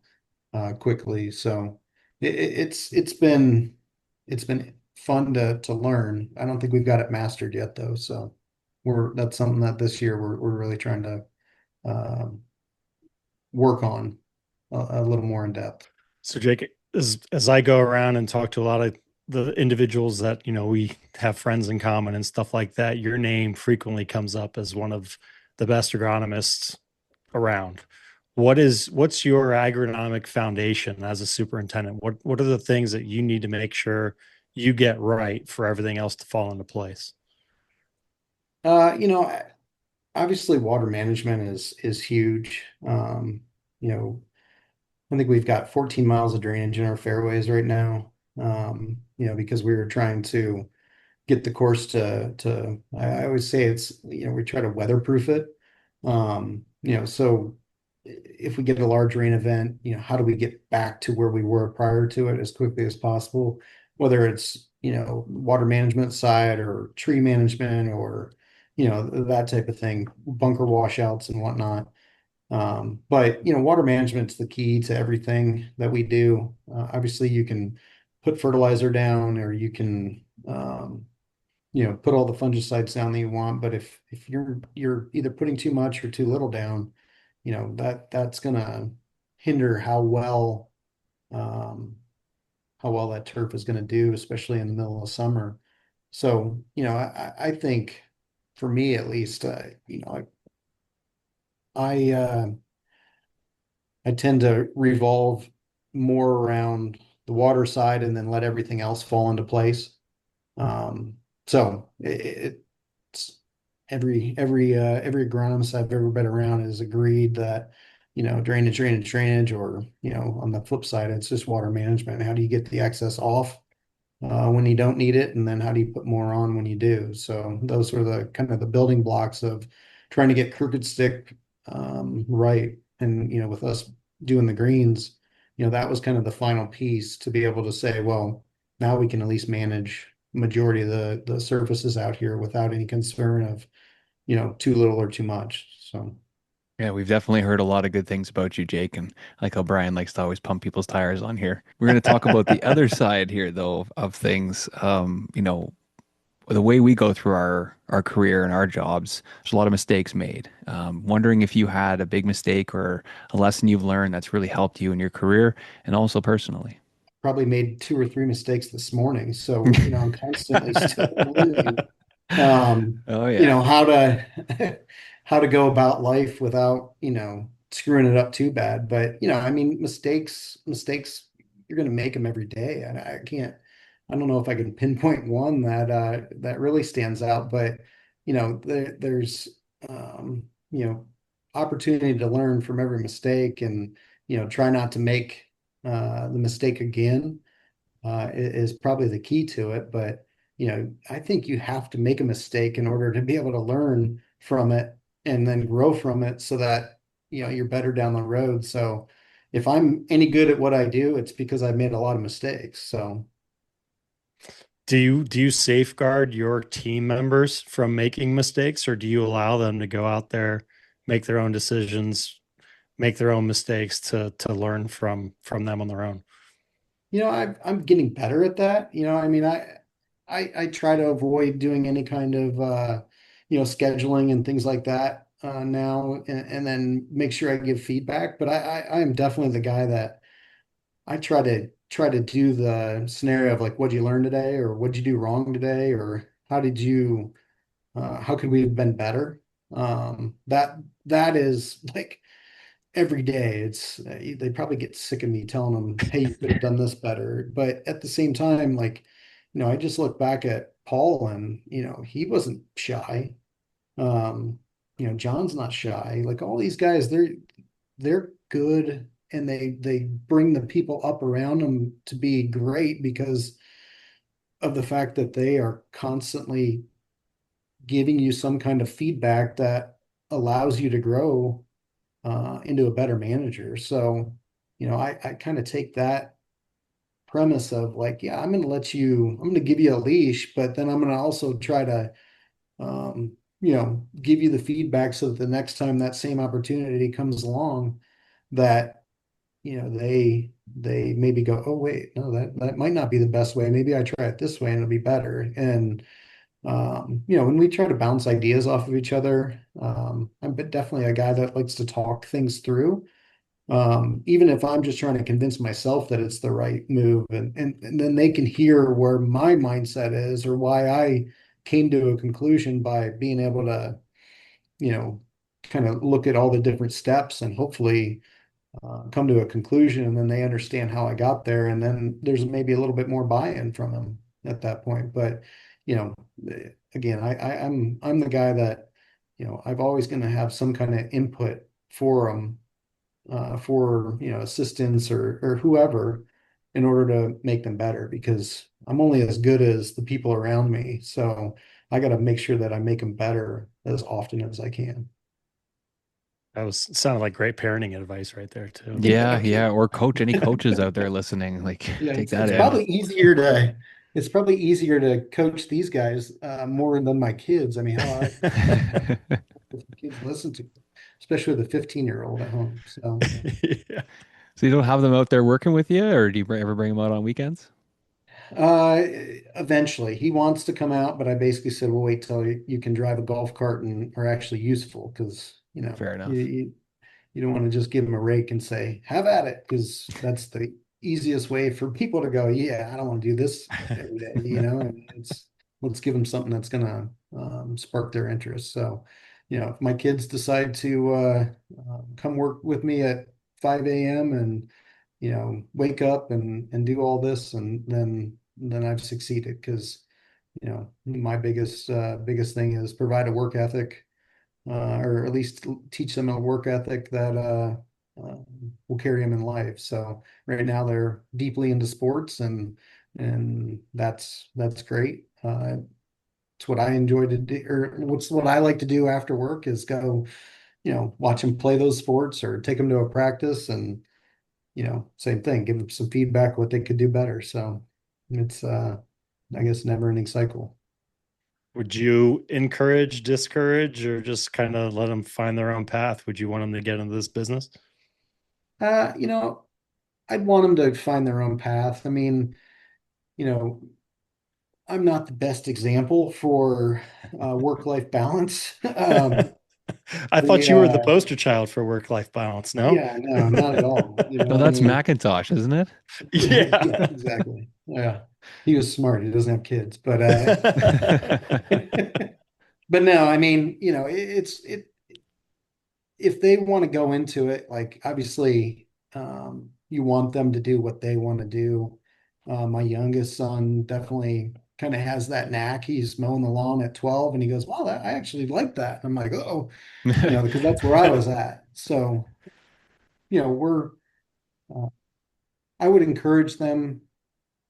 quickly. So it's been fun to learn. I don't think we've got it mastered yet though. So that's something that this year we're really trying to um, work on a little more in depth. So Jake, as I go around and talk to a lot of the individuals that, we have friends in common and stuff like that, your name frequently comes up as one of the best agronomists around. What's your agronomic foundation as a superintendent? What are the things that you need to make sure you get right for everything else to fall into place? Uh, you know, Obviously water management is huge. You know, I think we've got 14 miles of drainage in our fairways right now. Because we were trying to get the course to I always say it's, we try to weatherproof it. So if we get a large rain event, how do we get back to where we were prior to it as quickly as possible? Whether it's, water management side or tree management or, that type of thing, bunker washouts and whatnot. But water management's the key to everything that we do. Obviously, you can put fertilizer down, or you can put all the fungicides down that you want. But if you're either putting too much or too little down, that's gonna hinder um, how well that turf is gonna do, especially in the middle of summer. So, I think for me at least, I I tend to revolve more around the water side and then let everything else fall into place. So it's every agronomist I've ever been around has agreed that, drainage, or, on the flip side, it's just water management. How do you get the excess off when you don't need it, and then how do you put more on when you do? So those are the kind of the building blocks of trying to get crooked stick right. And with us doing the greens, that was kind of the final piece to be able to say, well, now we can at least manage majority of the surfaces out here without any concern of, too little or too much. So Yeah, we've definitely heard a lot of good things about you, Jake, and I like how Brian likes to always pump people's tires on here. We're going to talk about the other side here, though, of things. The way we go through our career and our jobs, there's a lot of mistakes made. Wondering if you had a big mistake or a lesson you've learned that's really helped you in your career and also personally. probably made two or three mistakes this morning. So, I'm constantly still learning, Oh yeah. how to how to go about life without, screwing it up too bad. But, I mean, mistakes, you're going to make them every day. And I don't know if I can pinpoint one that really stands out, but, there's, um, you know, opportunity to learn from every mistake, and, try not to make the mistake again is probably the key to it. But, I think you have to make a mistake in order to be able to learn from it and then grow from it so that, you're better down the road. So if I'm any good at what I do, it's because I've made a lot of mistakes. So Do you safeguard your team members from making mistakes, or do you allow them to go out there, make their own decisions, make their own mistakes to learn from them on their own? I'm getting better at that. I mean, I try to avoid doing any kind of scheduling and things like that now, and then make sure I give feedback. But I am definitely the guy that I try to try to do the scenario of like, what'd you learn today, or what'd you do wrong today, or how could we have been better? That is like every day. It's they probably get sick of me telling them, hey, you could have done this better. But at the same time, like, I just look back at Paul, and he wasn't shy. Um, John's not shy. Like all these guys, they're good, and they bring the people up around them to be great because of the fact that they are constantly giving you some kind of feedback that allows you to grow into a better manager. So, I kind of take that premise of like, yeah, I'm going to give you a leash, but then I'm going to also try to, give you the feedback so that the next time that same opportunity comes along, that, they maybe go, oh, wait, no, that might not be the best way. Maybe I try it this way and it'll be better. And, when we try to bounce ideas off of each other, I'm definitely a guy that likes to talk things through. Even if I'm just trying to convince myself that it's the right move, and then they can hear where my mindset is or why I came to a conclusion by being able to, you know, kind of look at all the different steps and hopefully come to a conclusion, and then they understand how I got there, and then there's maybe a little bit more buy-in from them at that point. But you know, again, I'm the guy that I've always going to have some kind of input for them, for assistants or whoever, in order to make them better, because I'm only as good as the people around me. So I got to make sure that I make them better as often as I can. That was sounded like great parenting advice right there too. Yeah, yeah. Or coach, any coaches out there listening, like Yeah, take it's, that it's in. probably easier to it's probably easier to coach these guys more than my kids. I mean, hell, kids listen to, especially the 15-year-old at home. So Yeah. So you don't have them out there working with you, or do you ever bring them out on weekends? uh, eventually he wants to come out, but I basically said, "Well, wait till you can drive a golf cart and are actually useful, because Fair you, enough. you you don't want to just give them a rake and say, have at it," because that's the easiest way for people to go, yeah, I don't want to do this every day, and let's give them something that's going to spark their interest. So, if my kids decide to come work with me at 5 a.m. and, wake up and do all this, and then I've succeeded, because, my biggest thing is provide a work ethic, or at least teach them a work ethic that will carry them in life. So right now they're deeply into sports, and that's great. It's what I enjoy to do, or what's what I like to do after work is go, watch them play those sports or take them to a practice, and same thing, give them some feedback what they could do better. So it's I guess never ending cycle. Would you encourage, discourage, or just kind of let them find their own path? Would you want them to get into this business? Uh, you know, I'd want them to find their own path. I mean, you know, I'm not the best example for work-life balance. I The thought you were the poster child for work-life balance, no? Yeah, no, not at all. No, I that's mean, Macintosh, isn't it? Yeah. yeah, exactly. Yeah, he was smart. He doesn't have kids, but but no, I mean, if they want to go into it, like obviously, you want them to do what they want to do. My youngest son definitely kind of has that knack. He's mowing the lawn at 12, and he goes, "Wow, I actually like that." And I'm like, "Oh," because that's where I was at. So, we're uh, I would encourage them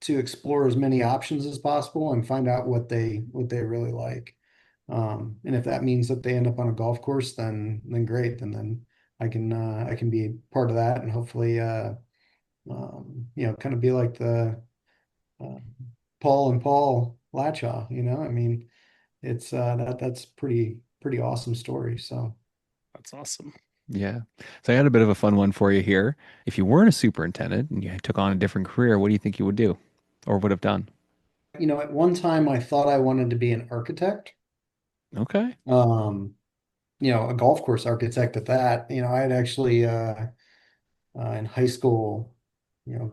to explore as many options as possible and find out what they really like. And if that means that they end up on a golf course, then great. Then I can be a part of that, and hopefully kind of be like the uh, Paul and Paul Latchaw. I mean, it's that's pretty awesome story. So That's awesome. Yeah. So I had a bit of a fun one for you here. If you weren't a superintendent and you took on a different career, what do you think you would do or would have done? at one time I thought I wanted to be an architect. Okay. Um, a golf course architect at that. I had actually in high school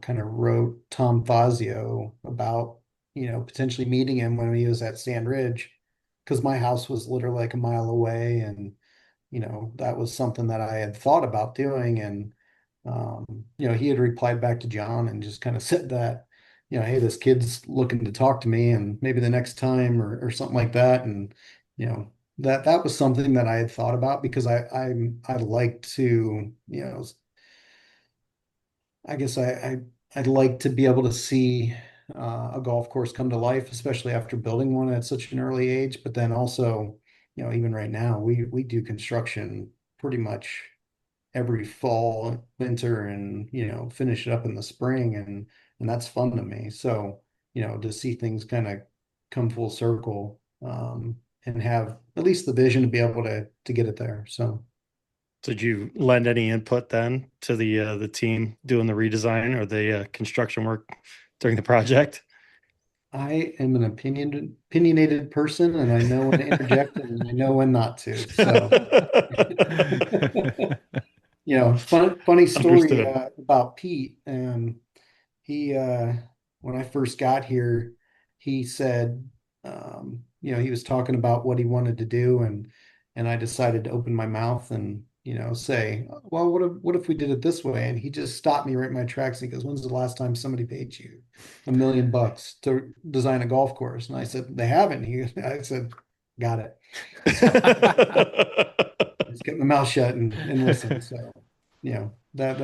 kind of wrote Tom Fazio about, potentially meeting him when he was at Sand Ridge, because my house was literally like a mile away, and that was something that I had thought about doing. And he had replied back to John and just kind of said that, hey, this kid's looking to talk to me, and maybe the next time, or something like that. And that was something that I had thought about, because I like to, I guess I'd like to be able to see a golf course come to life, especially after building one at such an early age. But then also, even right now, we do construction pretty much every fall, winter, and finish it up in the spring, and that's fun to me. So, to see things kind of come full circle, and have at least the vision to be able to get it there. So. Did you lend any input then to the team doing the redesign or the construction work during the project? I am an opinionated person, and I know when to interject and I know when not to. So, funny story Understood. about Pete. He when I first got here, he said, he was talking about what he wanted to do, and I decided to open my mouth and say, well, what if we did it this way? And he just stopped me right in my tracks. And he goes, when's the last time somebody paid you $1 million to design a golf course? And I said, they haven't. I said, got it. Just kept my mouth shut and listen. So, that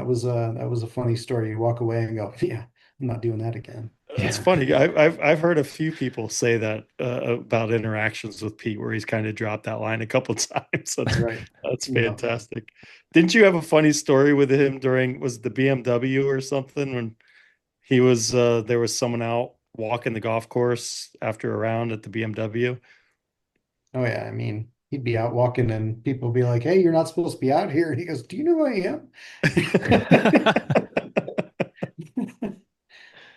was a funny story. You walk away and go, yeah, I'm not doing that again. It's So, funny. I've heard a few people say that about interactions with Pete, where he's kind of dropped that line a couple times. right. That's You know, fantastic. Didn't you have a funny story with him during, was it the BMW or something, when he was there was someone out walking the golf course after a round at the BMW? oh yeah, I mean, he'd be out walking and people would be like, hey, you're not supposed to be out here. And he goes, do you know who I am?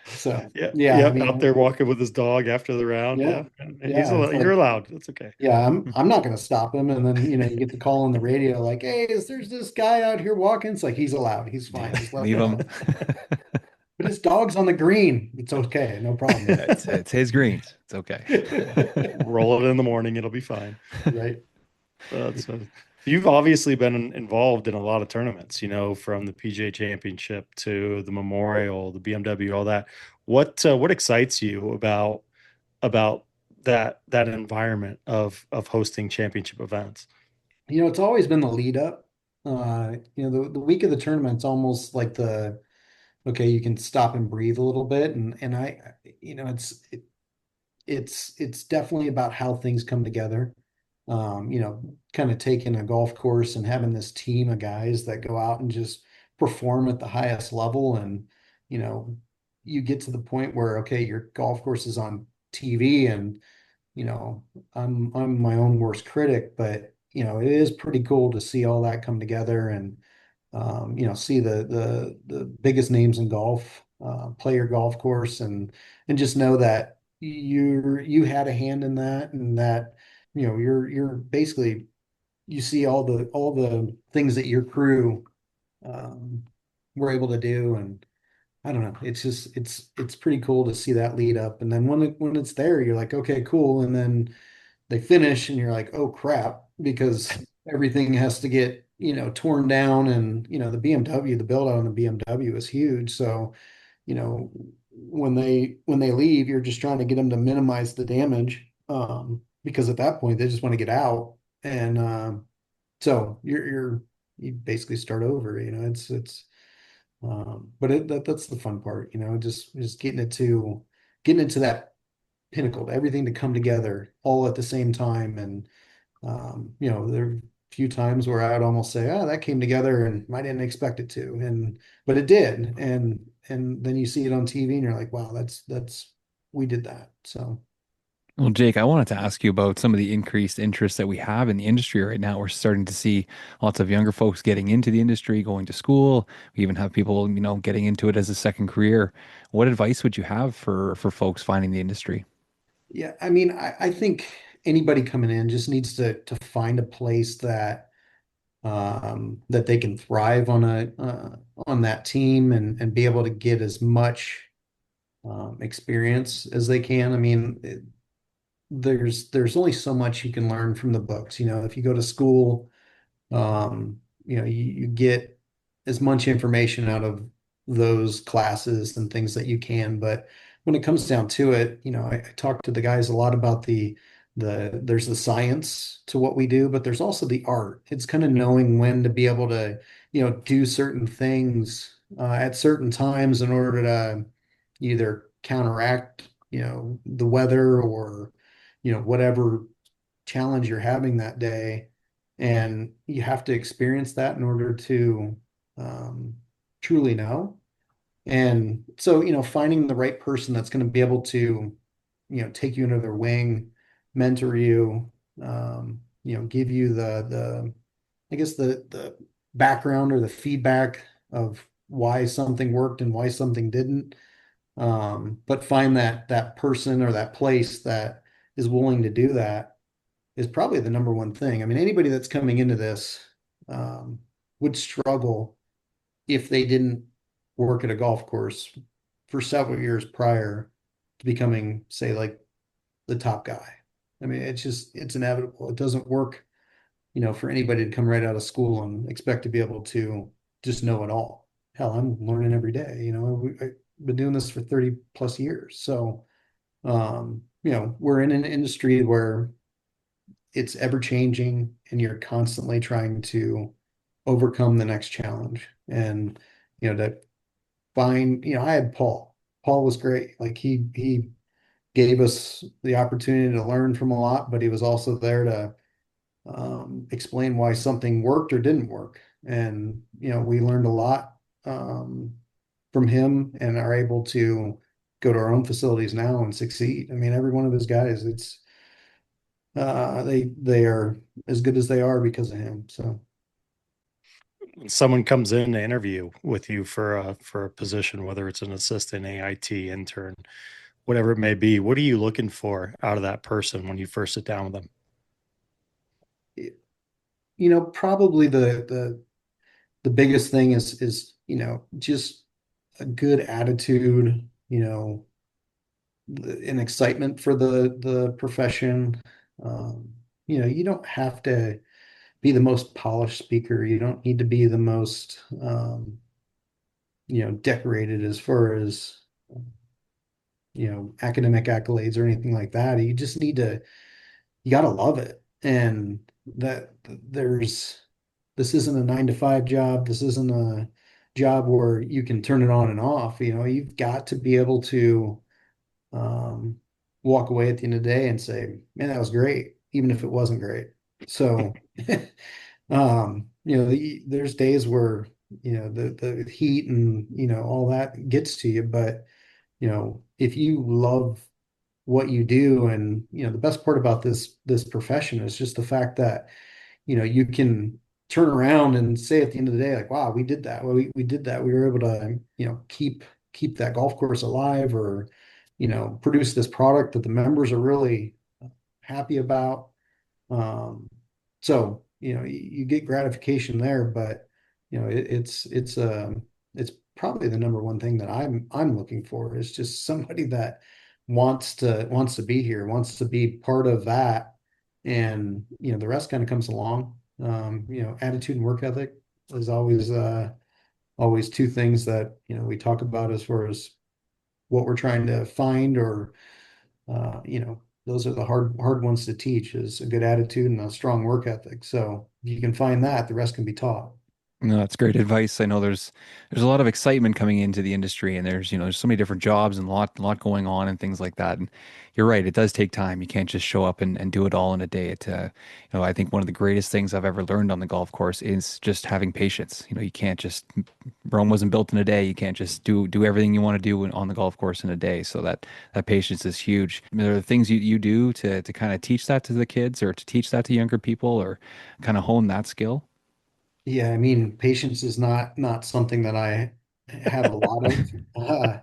So Yeah, yeah, I yep, out there mean, walking with his dog after the round. yeah, Yeah, he's yeah, it's allowed, you're like, allowed. That's okay. yeah, I'm not gonna stop him. And then, you get the call on the radio, like, hey, there's this guy out here walking. It's like, he's allowed, he's fine, Yeah, just let him leave him. go. But his dog's on the green. It's okay, no problem. It's his greens. It's okay. Roll it in the morning, it'll be fine. Right. That's you've obviously been involved in a lot of tournaments, from the PGA Championship to the Memorial, the BMW, all that. What excites you about that environment of hosting championship events? It's always been the lead up. The week of the tournament's almost like okay, you can stop and breathe a little bit. And it's definitely about how things come together. Kind of taking a golf course and having this team of guys that go out and just perform at the highest level. And, you know, you get to the point where, okay, your golf course is on TV, and, I'm my own worst critic, but, it is pretty cool to see all that come together, and, see the biggest names in golf, play your golf course, and just know that you had a hand in that, and that, you're basically, you see all the things that your crew um, were able to do. And I don't know, it's just it's pretty cool to see that lead up, and then when it's there, you're like, okay, cool. And then they finish and you're like, oh crap, because everything has to get, torn down. And, the build out on the BMW is huge. So, you know, when they leave, you're just trying to get them to minimize the damage. Because at that point they just want to get out. And so you basically start over, but that's the fun part, just getting into that pinnacle, everything to come together all at the same time. And there are a few times where I would almost say, oh, that came together and I didn't expect it to, but it did. And then you see it on TV and you're like, wow, that's we did that. So Well, Jake, I wanted to ask you about some of the increased interest that we have in the industry right now. We're starting to see lots of younger folks getting into the industry, going to school. We even have people, getting into it as a second career. What advice would you have for folks finding the industry? yeah, I mean, I think anybody coming in just needs to find a place that that they can thrive on a on that team and be able to get as much experience as they can. I mean, there's only so much you can learn from the books. You know, if you go to school, you get as much information out of those classes and things that you can. But when it comes down to it, I talk to the guys a lot about there's the science to what we do, but there's also the art. It's kind of knowing when to be able to, do certain things at certain times in order to either counteract, the weather or, whatever challenge you're having that day. And you have to experience that in order to um, truly know. And so, finding the right person that's going to be able to, take you under their wing, mentor you, give you I guess the background or the feedback of why something worked and why something didn't. But find that person or that place that is willing to do that is probably the number one thing. I mean, anybody that's coming into this um, would struggle if they didn't work at a golf course for several years prior to becoming, say, like the top guy. I mean, it's inevitable. It doesn't work, for anybody to come right out of school and expect to be able to just know it all. Hell, I'm learning every day. I've been doing this for 30 plus years. So, we're in an industry where it's ever changing and you're constantly trying to overcome the next challenge. And, to find, I had Paul. Paul was great. Like he gave us the opportunity to learn from a lot, but he was also there to explain why something worked or didn't work. And, we learned a lot from him and are able to go to our own facilities now and succeed. I mean, every one of his guys, they are as good as they are because of him. So When someone comes in to interview with you for a position, whether it's an assistant, AIT, intern, whatever it may be, what are you looking for out of that person when you first sit down with them? probably the biggest thing is just a good attitude, an excitement for the profession. You don't have to be the most polished speaker. You don't need to be the most decorated as far as academic accolades or anything like that. You got to love it. And that this isn't a 9 to 5 job. This isn't a job where you can turn it on and off. You've got to be able to um, walk away at the end of the day and say, man, that was great, even if it wasn't great. So, there's days where, the heat and, all that gets to you. But, if you love what you do, and, the best part about this profession is just the fact that, you can turn around and say at the end of the day, like, wow, we did that. Well, we did that. We were able to, keep that golf course alive, or, produce this product that the members are really happy about. Um, so, you get gratification there, but, it's probably the number one thing that I'm looking for is just somebody that wants to be here, wants to be part of that. And, the rest kind of comes along. Attitude and work ethic is always two things that, we talk about as far as what we're trying to find, or those are the hard ones to teach, is a good attitude and a strong work ethic. So if you can find that, the rest can be taught. No, that's great advice. I know there's a lot of excitement coming into the industry, and there's so many different jobs and a lot going on and things like that. And you're right, it does take time. You can't just show up and do it all in a day. I think one of the greatest things I've ever learned on the golf course is just having patience. You can't just Rome wasn't built in a day. You can't just do everything you want to do on the golf course in a day. So that patience is huge. I mean, there are things you do to kind of teach that to the kids, or to teach that to younger people, or kind of hone that skill. Yeah, I mean, patience is not something that I have a lot of.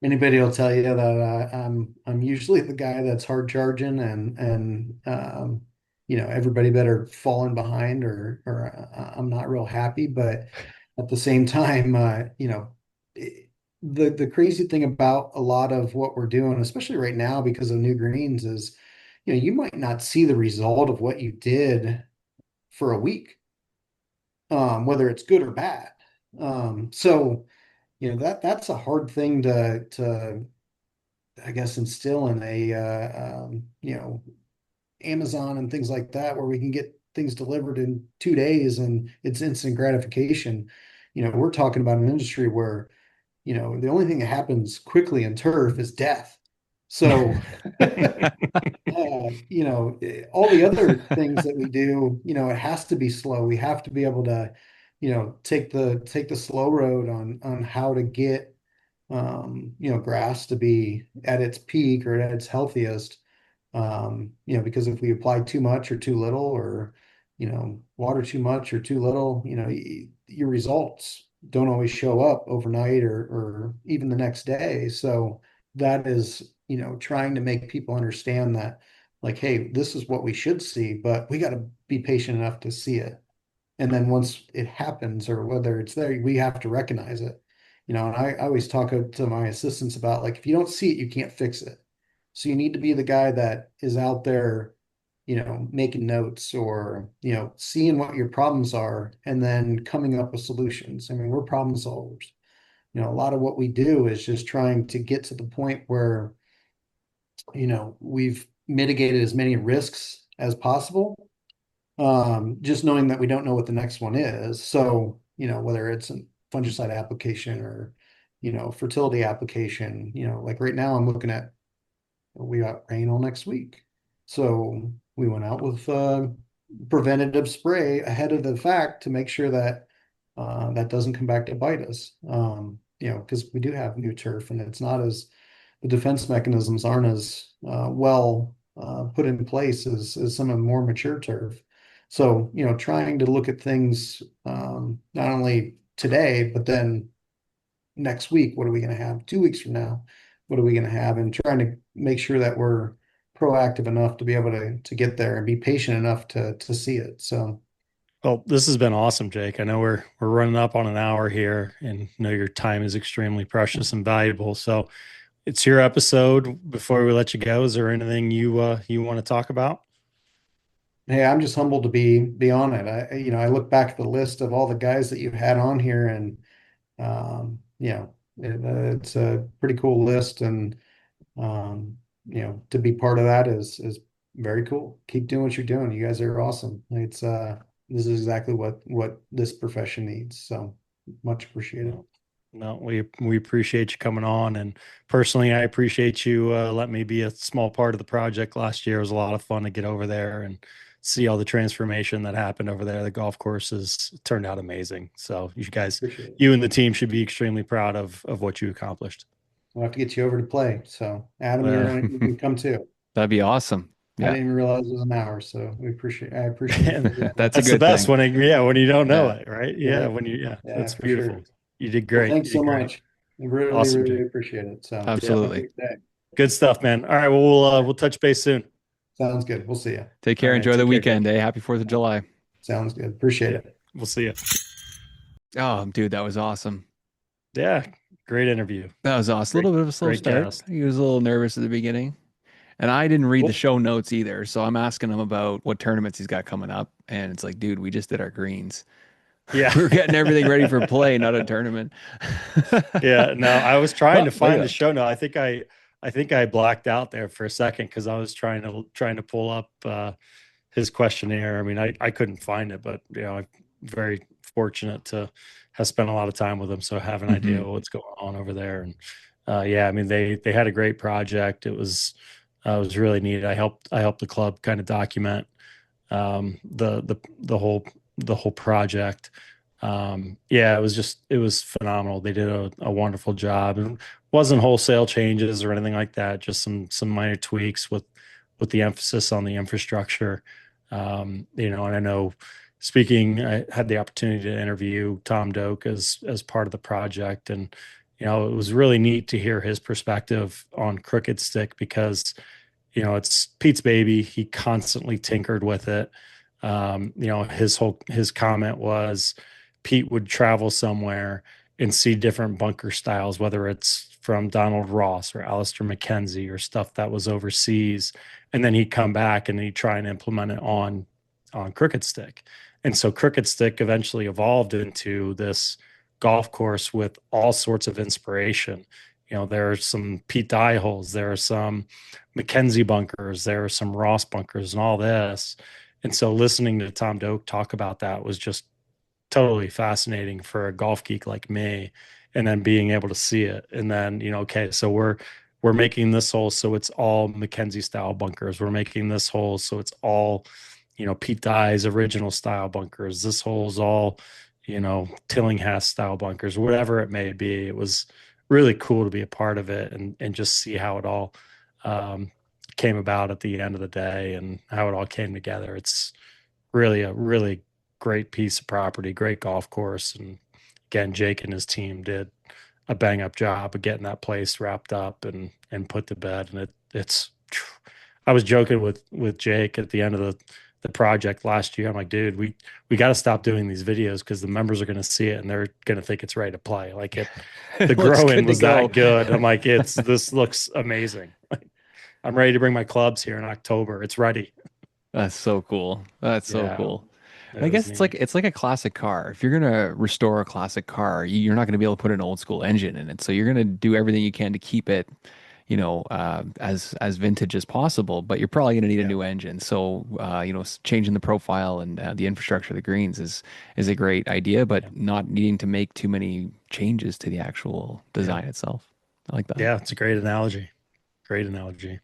Anybody will tell you that I'm usually the guy that's hard charging and everybody better fall in behind or I'm not real happy. But at the same time, the crazy thing about a lot of what we're doing, especially right now because of new greens, is, you might not see the result of what you did for a week, whether it's good or bad. So, that's a hard thing to I guess instill in a Amazon and things like that, where we can get things delivered in 2 days and it's instant gratification. We're talking about an industry where, the only thing that happens quickly in turf is death. So, all the other things that we do, it has to be slow. We have to be able to, take the slow road on how to get, grass to be at its peak or at its healthiest. Because if we apply too much or too little, or, water too much or too little, your results don't always show up overnight or even the next day. So that is, trying to make people understand that, like, hey, this is what we should see, but we got to be patient enough to see it. And then once it happens, or whether it's there, we have to recognize it. And I always talk to my assistants about, like, if you don't see it, you can't fix it. So you need to be the guy that is out there, making notes, or, seeing what your problems are and then coming up with solutions. I mean, we're problem solvers. A lot of what we do is just trying to get to the point where, we've mitigated as many risks as possible. Just knowing that we don't know what the next one is. So, whether it's a fungicide application or, fertility application, like right now I'm looking at, we got rain all next week. So we went out with preventative spray ahead of the fact to make sure that that doesn't come back to bite us. Because we do have new turf, and it's not as, the defense mechanisms aren't as well put in place as some of the more mature turf. So, trying to look at things not only today, but then next week, what are we going to have? 2 weeks from now, what are we going to have? And trying to make sure that we're proactive enough to be able to get there and be patient enough to see it. So, Well, this has been awesome, Jake. I know we're running up on an hour here, and I know your time is extremely precious and valuable. So it's your episode. Before we let you go, is there anything you want to talk about? hey, I'm just humbled to be on it. I look back at the list of all the guys that you've had on here, and it's a pretty cool list, and to be part of that is very cool. Keep doing what you're doing. You guys are awesome. This is exactly what this profession needs. So much appreciated. No, we appreciate you coming on, and personally, I appreciate you letting me be a small part of the project last year. It was a lot of fun to get over there and see all the transformation that happened over there. The golf course has turned out amazing. So you guys, Appreciate it. you and the team should be extremely proud of what you accomplished. We'll have to get you over to play. So Adam, you can come too. That'd be awesome. I Yeah. didn't even realize it was an hour, so I appreciate it. That's a That's the good best thing. when you don't know Yeah. it, right? Yeah. Yeah, that's for beautiful. sure. You did Well, great. thanks You so did great. much. I really, Awesome, really Jake. appreciate it. So Absolutely. have a great day. Good stuff, man. All right, well, we'll touch base soon. Sounds good. We'll see you. Take care. All right, Enjoy the take care, weekend, Jake. Happy 4th of July. Sounds good. Appreciate it. We'll see you. Oh, dude, that was awesome. Yeah, great interview. That was awesome. A little bit of a slow great start. guest. He was a little nervous at the beginning. And I didn't read Cool. the show notes either. So I'm asking him about what tournaments he's got coming up. And it's like, dude, we just did our greens. Yeah. We're getting everything ready for play, not a tournament. Yeah, no, I was trying to Oh, find yeah. the show note. I think I blacked out there for a second because I was trying to pull up his questionnaire. I mean, I couldn't find it, but I'm very fortunate to have spent a lot of time with him, so I have an idea what's going on over there. And yeah, I mean, they had a great project. It was really neat. I helped the club kind of document the whole project. Yeah, it was phenomenal. They did a wonderful job, and wasn't wholesale changes or anything like that. Just some minor tweaks with the emphasis on the infrastructure. And I know, I had the opportunity to interview Tom Doak as part of the project, and it was really neat to hear his perspective on Crooked Stick, because it's Pete's baby. He constantly tinkered with it. His comment was Pete would travel somewhere and see different bunker styles, whether it's from Donald Ross or Alistair McKenzie or stuff that was overseas, and then he'd come back and he'd try and implement it on Crooked Stick. And so Crooked Stick eventually evolved into this golf course with all sorts of inspiration. There are some Pete Dye holes, there are some McKenzie bunkers, there are some Ross bunkers, and all this. And so listening to Tom Doak talk about that was just totally fascinating for a golf geek like me. And then being able to see it, and then okay, so we're making this hole so it's all McKenzie style bunkers. We're making this hole so it's all Pete Dye's original style bunkers. This hole's all Tillinghast style bunkers, whatever it may be. It was really cool to be a part of it and just see how it all came about at the end of the day and how it all came together. It's really a really great piece of property, great golf course. And again, Jake and his team did a bang up job of getting that place wrapped up and put to bed. And it's I was joking with Jake at the end of the project last year. I'm like, dude, we got to stop doing these videos because the members are going to see it and they're going to think it's ready to play. Like the grow-in was that good. I'm like, this looks amazing. I'm ready to bring my clubs here in October. It's ready. That's so cool. That's so cool. It I guess was it's like a classic car. If you're gonna restore a classic car, you're not gonna be able to put an old school engine in it. So you're gonna do everything you can to keep it, as vintage as possible. But you're probably gonna need a new engine. So changing the profile and the infrastructure of the greens is a great idea, but not needing to make too many changes to the actual design itself. I like that. Yeah, it's a great analogy. Great analogy.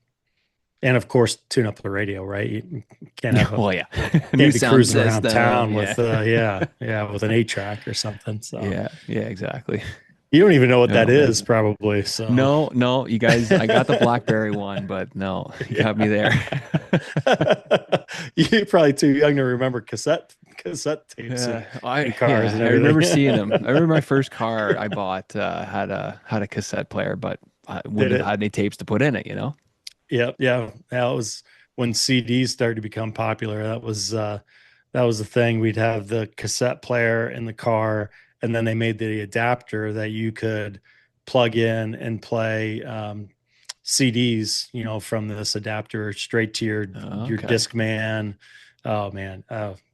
And of course, tune up the radio, right? You can't have Well, yeah, can't new be sound cruising around system. town Yeah. with with an 8-track or something. So Yeah, exactly. you don't even know what that No, is, probably. So No, you guys, I got the BlackBerry one, but no, you got me there. you're probably too young to remember cassette tapes Yeah, and cars and I everything. remember seeing them. I remember my first car I bought had a cassette player, but I wouldn't Did have had any tapes to put in it, Yeah. That was when CDs started to become popular. That was the thing. We'd have the cassette player in the car, and then they made the adapter that you could plug in and play CDs, from this adapter straight to your Okay. Discman. Oh man,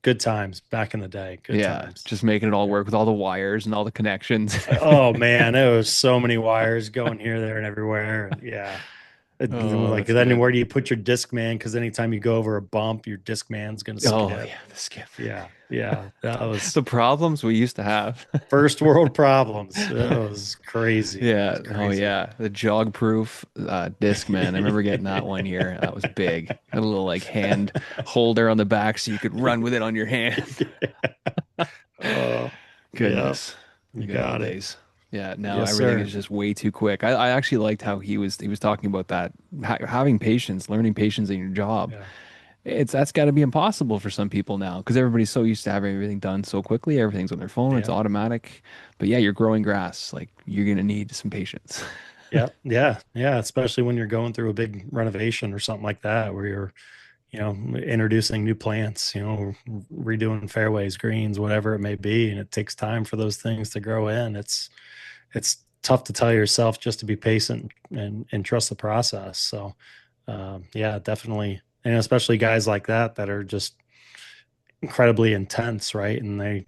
good times back in the day. Good Yeah, times. just making it all work with all the wires and all the connections. Oh man, there was so many wires going here, there, and everywhere. Yeah. Oh, Like that's then good. where do you put your disc man? Because anytime you go over a bump, your disc man's gonna skip. Oh yeah, the skip. Yeah. That was The problems we used to have. first world problems. That was crazy. Yeah. It was Oh crazy. yeah. The jog proof Discman. I remember getting that one here. That was big. Had a little like hand holder on the back so you could run with it on your hand. Oh, Goodness. you The good old got it. days. Yeah, now Yes, everything sir. is just way too quick. I actually liked how he was talking about that having patience, learning patience in your job. Yeah. That's got to be impossible for some people now because everybody's so used to having everything done so quickly. Everything's on their phone. It's Yeah. automatic. But yeah, you're growing grass. Like you're gonna need some patience. Yeah. Especially when you're going through a big renovation or something like that, where you're, introducing new plants, redoing fairways, greens, whatever it may be, and it takes time for those things to grow in. It's tough to tell yourself just to be patient and trust the process. So, yeah, definitely, and especially guys like that are just incredibly intense, right? And they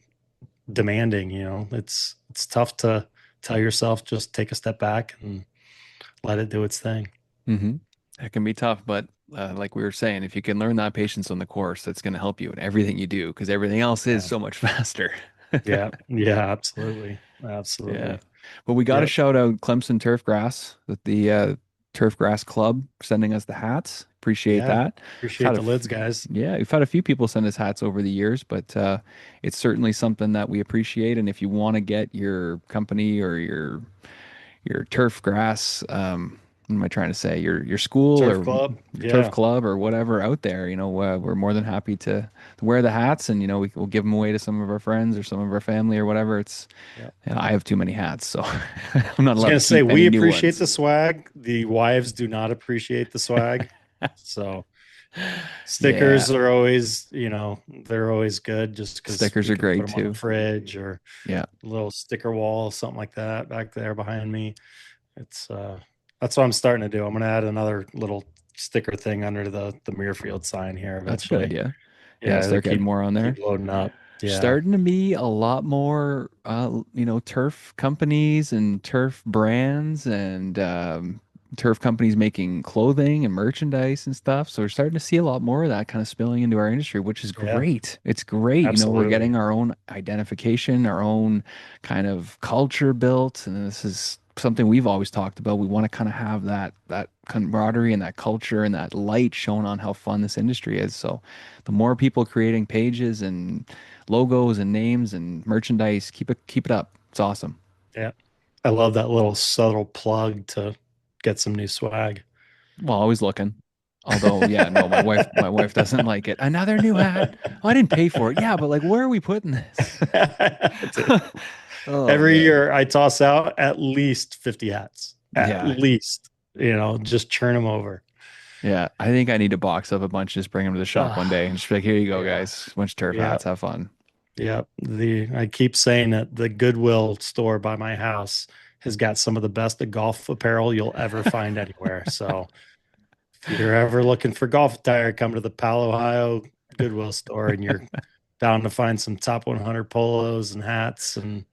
demanding. It's tough to tell yourself just take a step back and let it do its thing. Mm-hmm. That can be tough, but like we were saying, if you can learn that patience on the course, that's going to help you in everything you do because everything else is Yeah. so much faster. Yeah, absolutely, Yeah. absolutely. Well, we got to Yep. shout out Clemson Turf Grass with the Turf Grass Club sending us the hats. Appreciate Yeah, that. appreciate Had the a lids, f- guys. Yeah, we've had a few people send us hats over the years, but it's certainly something that we appreciate. And if you want to get your company or your turf grass, what am I trying to say? Your school Turf or club. your turf Yeah, club or whatever out there, we're more than happy to wear the hats and we'll give them away to some of our friends or some of our family or whatever. yeah. I have too many hats, so I'm not I was allowed gonna to say keep we any new appreciate ones. the swag. The wives do not appreciate the swag. So Yeah, stickers are always, they're always good just because stickers we are can put great them on the too. fridge or Yeah, a little sticker wall, something like that back there behind me. It's that's what I'm starting to do. I'm gonna add another little sticker thing under the Muirfield sign here that's a good eventually. idea. Yeah, Yeah, it'll start getting more on keep there. loading up. Yeah. Starting to be a lot more, turf companies and turf brands and turf companies making clothing and merchandise and stuff. So we're starting to see a lot more of that kind of spilling into our industry, which is Yeah, great. It's great. We're absolutely. getting our own identification, our own kind of culture built, and this is something we've always talked about. We want to kind of have that camaraderie and that culture and that light shown on how fun this industry is. So the more people creating pages and logos and names and merchandise. Keep it up. It's awesome. Yeah. I love that little subtle plug to get some new swag. Well, always looking. Although, yeah, no, my wife doesn't like it. Another new hat. Oh, I didn't pay for it. Yeah, but like, where are we putting this? Dude, Oh every man. year I toss out at least 50 hats. At Yeah. least, just churn them over. Yeah. I think I need to box up a bunch, just bring them to the shop one day and Ah, just be like, here you go, yeah. guys. Bunch of turf Yeah. hats. Have fun. Yeah. I keep saying that the Goodwill store by my house has got some of the best golf apparel you'll ever find anywhere. So if you're ever looking for golf attire, come to the Palo Ohio Goodwill store and you're down to find some top 100 polos and hats and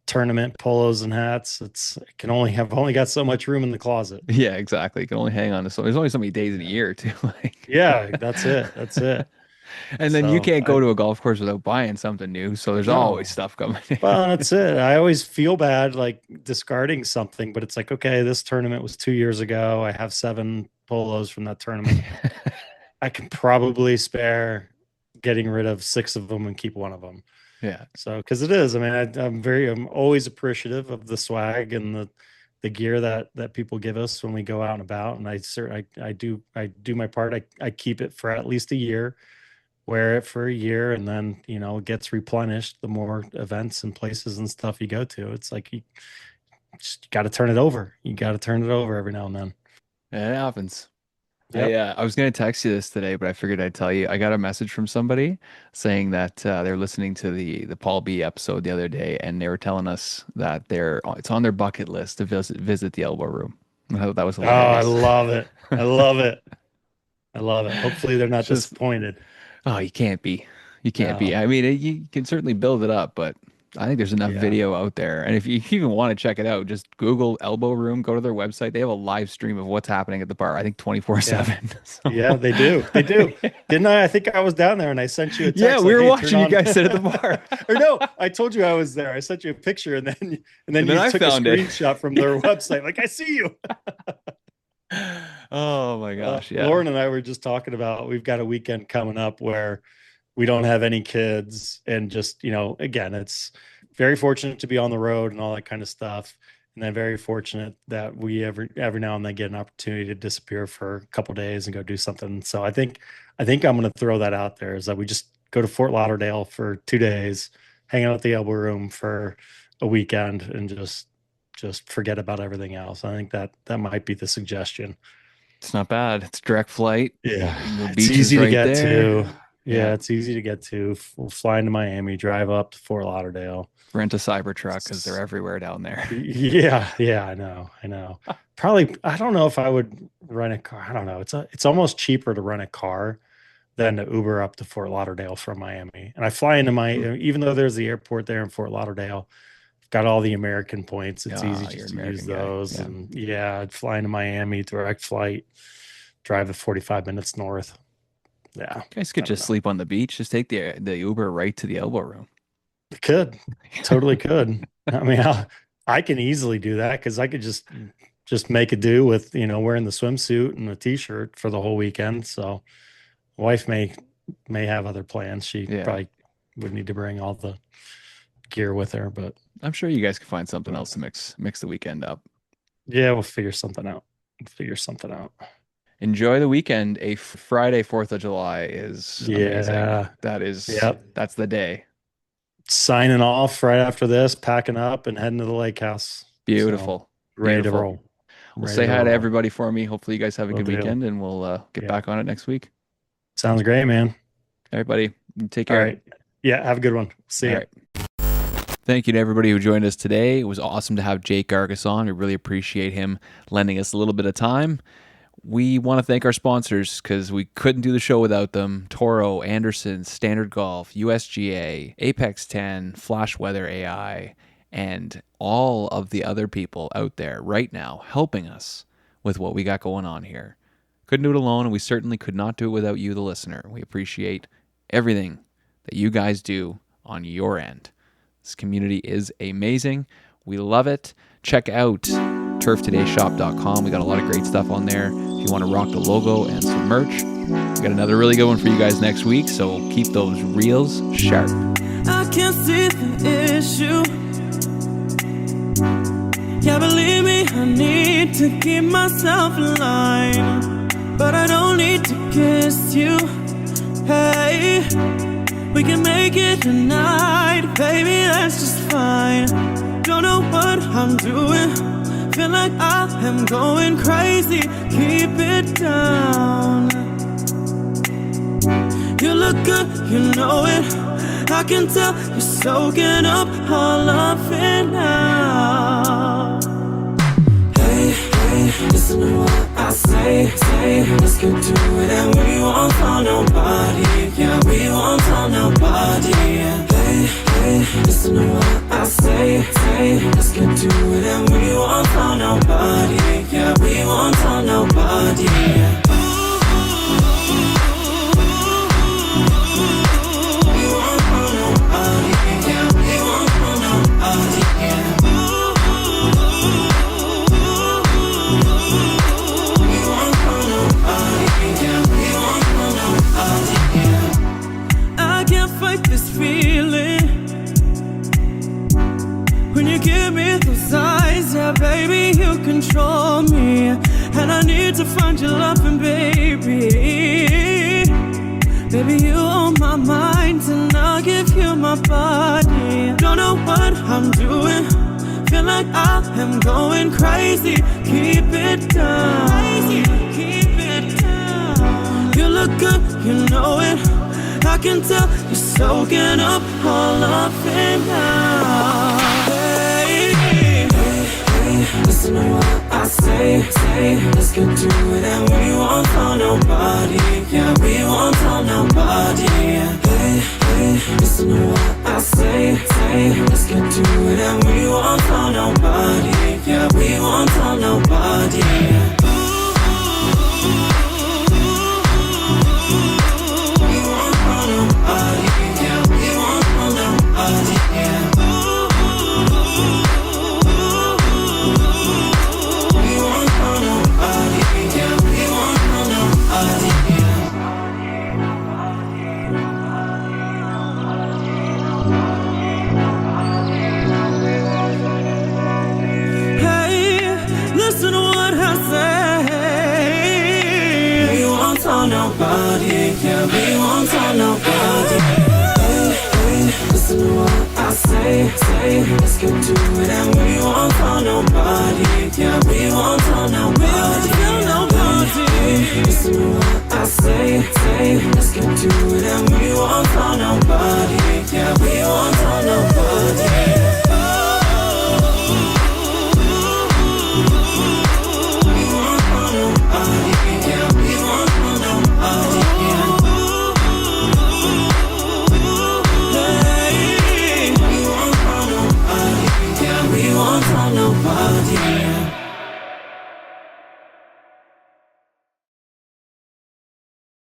tournament polos and hats. I've only got so much room in the closet. Yeah, exactly. You can only hang on to so there's only so many days in a year too. Like Yeah, that's it. That's it. and then you So can't go I to a golf course without buying something new. So there's always no. stuff coming in. Well, that's it. I always feel bad like discarding something, but it's like, okay, this tournament was 2 years ago. I have 7 polos from that tournament. I can probably spare getting rid of 6 of them and keep one of them. Yeah. So, because it is, I mean, I'm always appreciative of the swag and the gear that people give us when we go out and about. And I do my part. I keep it for at least a year, wear it for a year, and then, it gets replenished the more events and places and stuff you go to. It's like you just got to turn it over. You got to turn it over every now and then. It happens. Yep. I was gonna text you this today, but I figured I'd tell you. I got a message from somebody saying that they're listening to the Paul B episode the other day, and they were telling us that it's on their bucket list to visit the Elbow Room. I thought that was Oh, I hilarious. love it. I love it. I love it. Hopefully they're not Just disappointed. oh, you can't be. You can't be. No. I mean, you can certainly build it up, but I think there's enough Yeah. video out there. And if you even want to check it out, just Google Elbow Room, go to their website. They have a live stream of what's happening at the bar, I think Yeah. 24/7. So, Yeah, they do. They do. Didn't I? I think I was down there and I sent you a yeah, text we like, were "Hey, turn watching you on." guys sit at the bar. Or no, I told you I was there. I sent you a picture and then And then you I took a found it. screenshot from their website. Like, I see you. Oh my gosh, yeah. Lauren and I were just talking about we've got a weekend coming up where we don't have any kids and just, again, it's very fortunate to be on the road and all that kind of stuff. And then very fortunate that we every now and then get an opportunity to disappear for a couple days and go do something. So I think I'm going to throw that out there is that we just go to Fort Lauderdale for 2 days, hang out at the Elbow Room for a weekend and just forget about everything else. I think that might be the suggestion. It's not bad. It's direct flight. Yeah, The it's beach is easy to right get there. to. Yeah. Yeah, it's easy to get to. We'll fly into Miami, drive up to Fort Lauderdale. Rent a Cybertruck because they're everywhere down there. Yeah, yeah, I know. Probably, I don't know if I would rent a car. I don't know. It's almost cheaper to rent a car than to Uber up to Fort Lauderdale from Miami. And I fly into even though there's the airport there in Fort Lauderdale, I've got all the American points. It's easy You're just an to use American guy. those. Yeah. And yeah, I'd fly into Miami, direct flight, drive the 45 minutes north. Yeah, You guys could I don't just know. sleep on the beach. Just take the Uber right to the Elbow Room. Could totally could. I mean, I can easily do that because I could just make a do with wearing the swimsuit and the t-shirt for the whole weekend. So, wife may have other plans. She Yeah. probably would need to bring all the gear with her, but I'm sure you guys could find something else to mix the weekend up. yeah, we'll figure something out. Figure something out. Enjoy the weekend. A Friday, 4th of July is amazing. Yeah. Yep. That's the day. Signing off right after this, packing up and heading to the lake house. So, Beautiful. ready to Beautiful. roll. Well, Ready say to hi to roll. everybody for me. Hopefully, you guys have a Will good do. weekend, and we'll get Yeah. back on it next week. Sounds great, man. Everybody, take All care. right. Yeah, have a good one. See All ya. right. Thank you to everybody who joined us today. It was awesome to have Jake Gargasz on. We really appreciate him lending us a little bit of time. We want to thank our sponsors because we couldn't do the show without them. Toro, Anderson, Standard Golf, USGA, Apex 10, Flash Weather AI, and all of the other people out there right now helping us with what we got going on here. Couldn't do it alone, and we certainly could not do it without you, the listener. We appreciate everything that you guys do on your end. This community is amazing. We love it. Check out turftodayshop.com. We got a lot of great stuff on there. If you want to rock the logo and some merch, we got another really good one for you guys next week. So keep those reels sharp. I can't see the issue. Yeah, believe me, I need to keep myself in line. But I don't need to kiss you. Hey, we can make it tonight, baby, that's just fine. Don't know what I'm doing, feel like I am going crazy. Keep it down. You look good, you know it. I can tell you're soaking up all of it now. Hey, hey, listen to what I say. Let's get to it and we won't tell nobody. Yeah, we won't tell nobody. Hey, hey, listen to what I say. Let's get to it and we won't tell nobody. Yeah, we won't tell nobody. I can't fight this feeling when you give me those eyes. Yeah, baby, you control me, and I need to find your loving, baby. Baby, you own my mind, and I'll give you my body. Don't know what I'm doing, feel like I am going crazy. Keep it down, keep it down. You look good, you know it. I can tell you're soaking up all of it now. Hey, hey, hey, listen to what I say. Let's get to it and we won't tell nobody. Yeah, we won't tell nobody. Hey, hey, listen to what I say. Let's get to it and we won't tell nobody. Yeah, we won't tell nobody. Listen to what I say. We won't tell nobody. Yeah, we won't tell nobody. Hey, hey, listen to what I say. Let's get to it and we won't tell nobody. Yeah, we won't tell nobody. Hey, listen to what I say. Let's get to it and we won't tell nobody.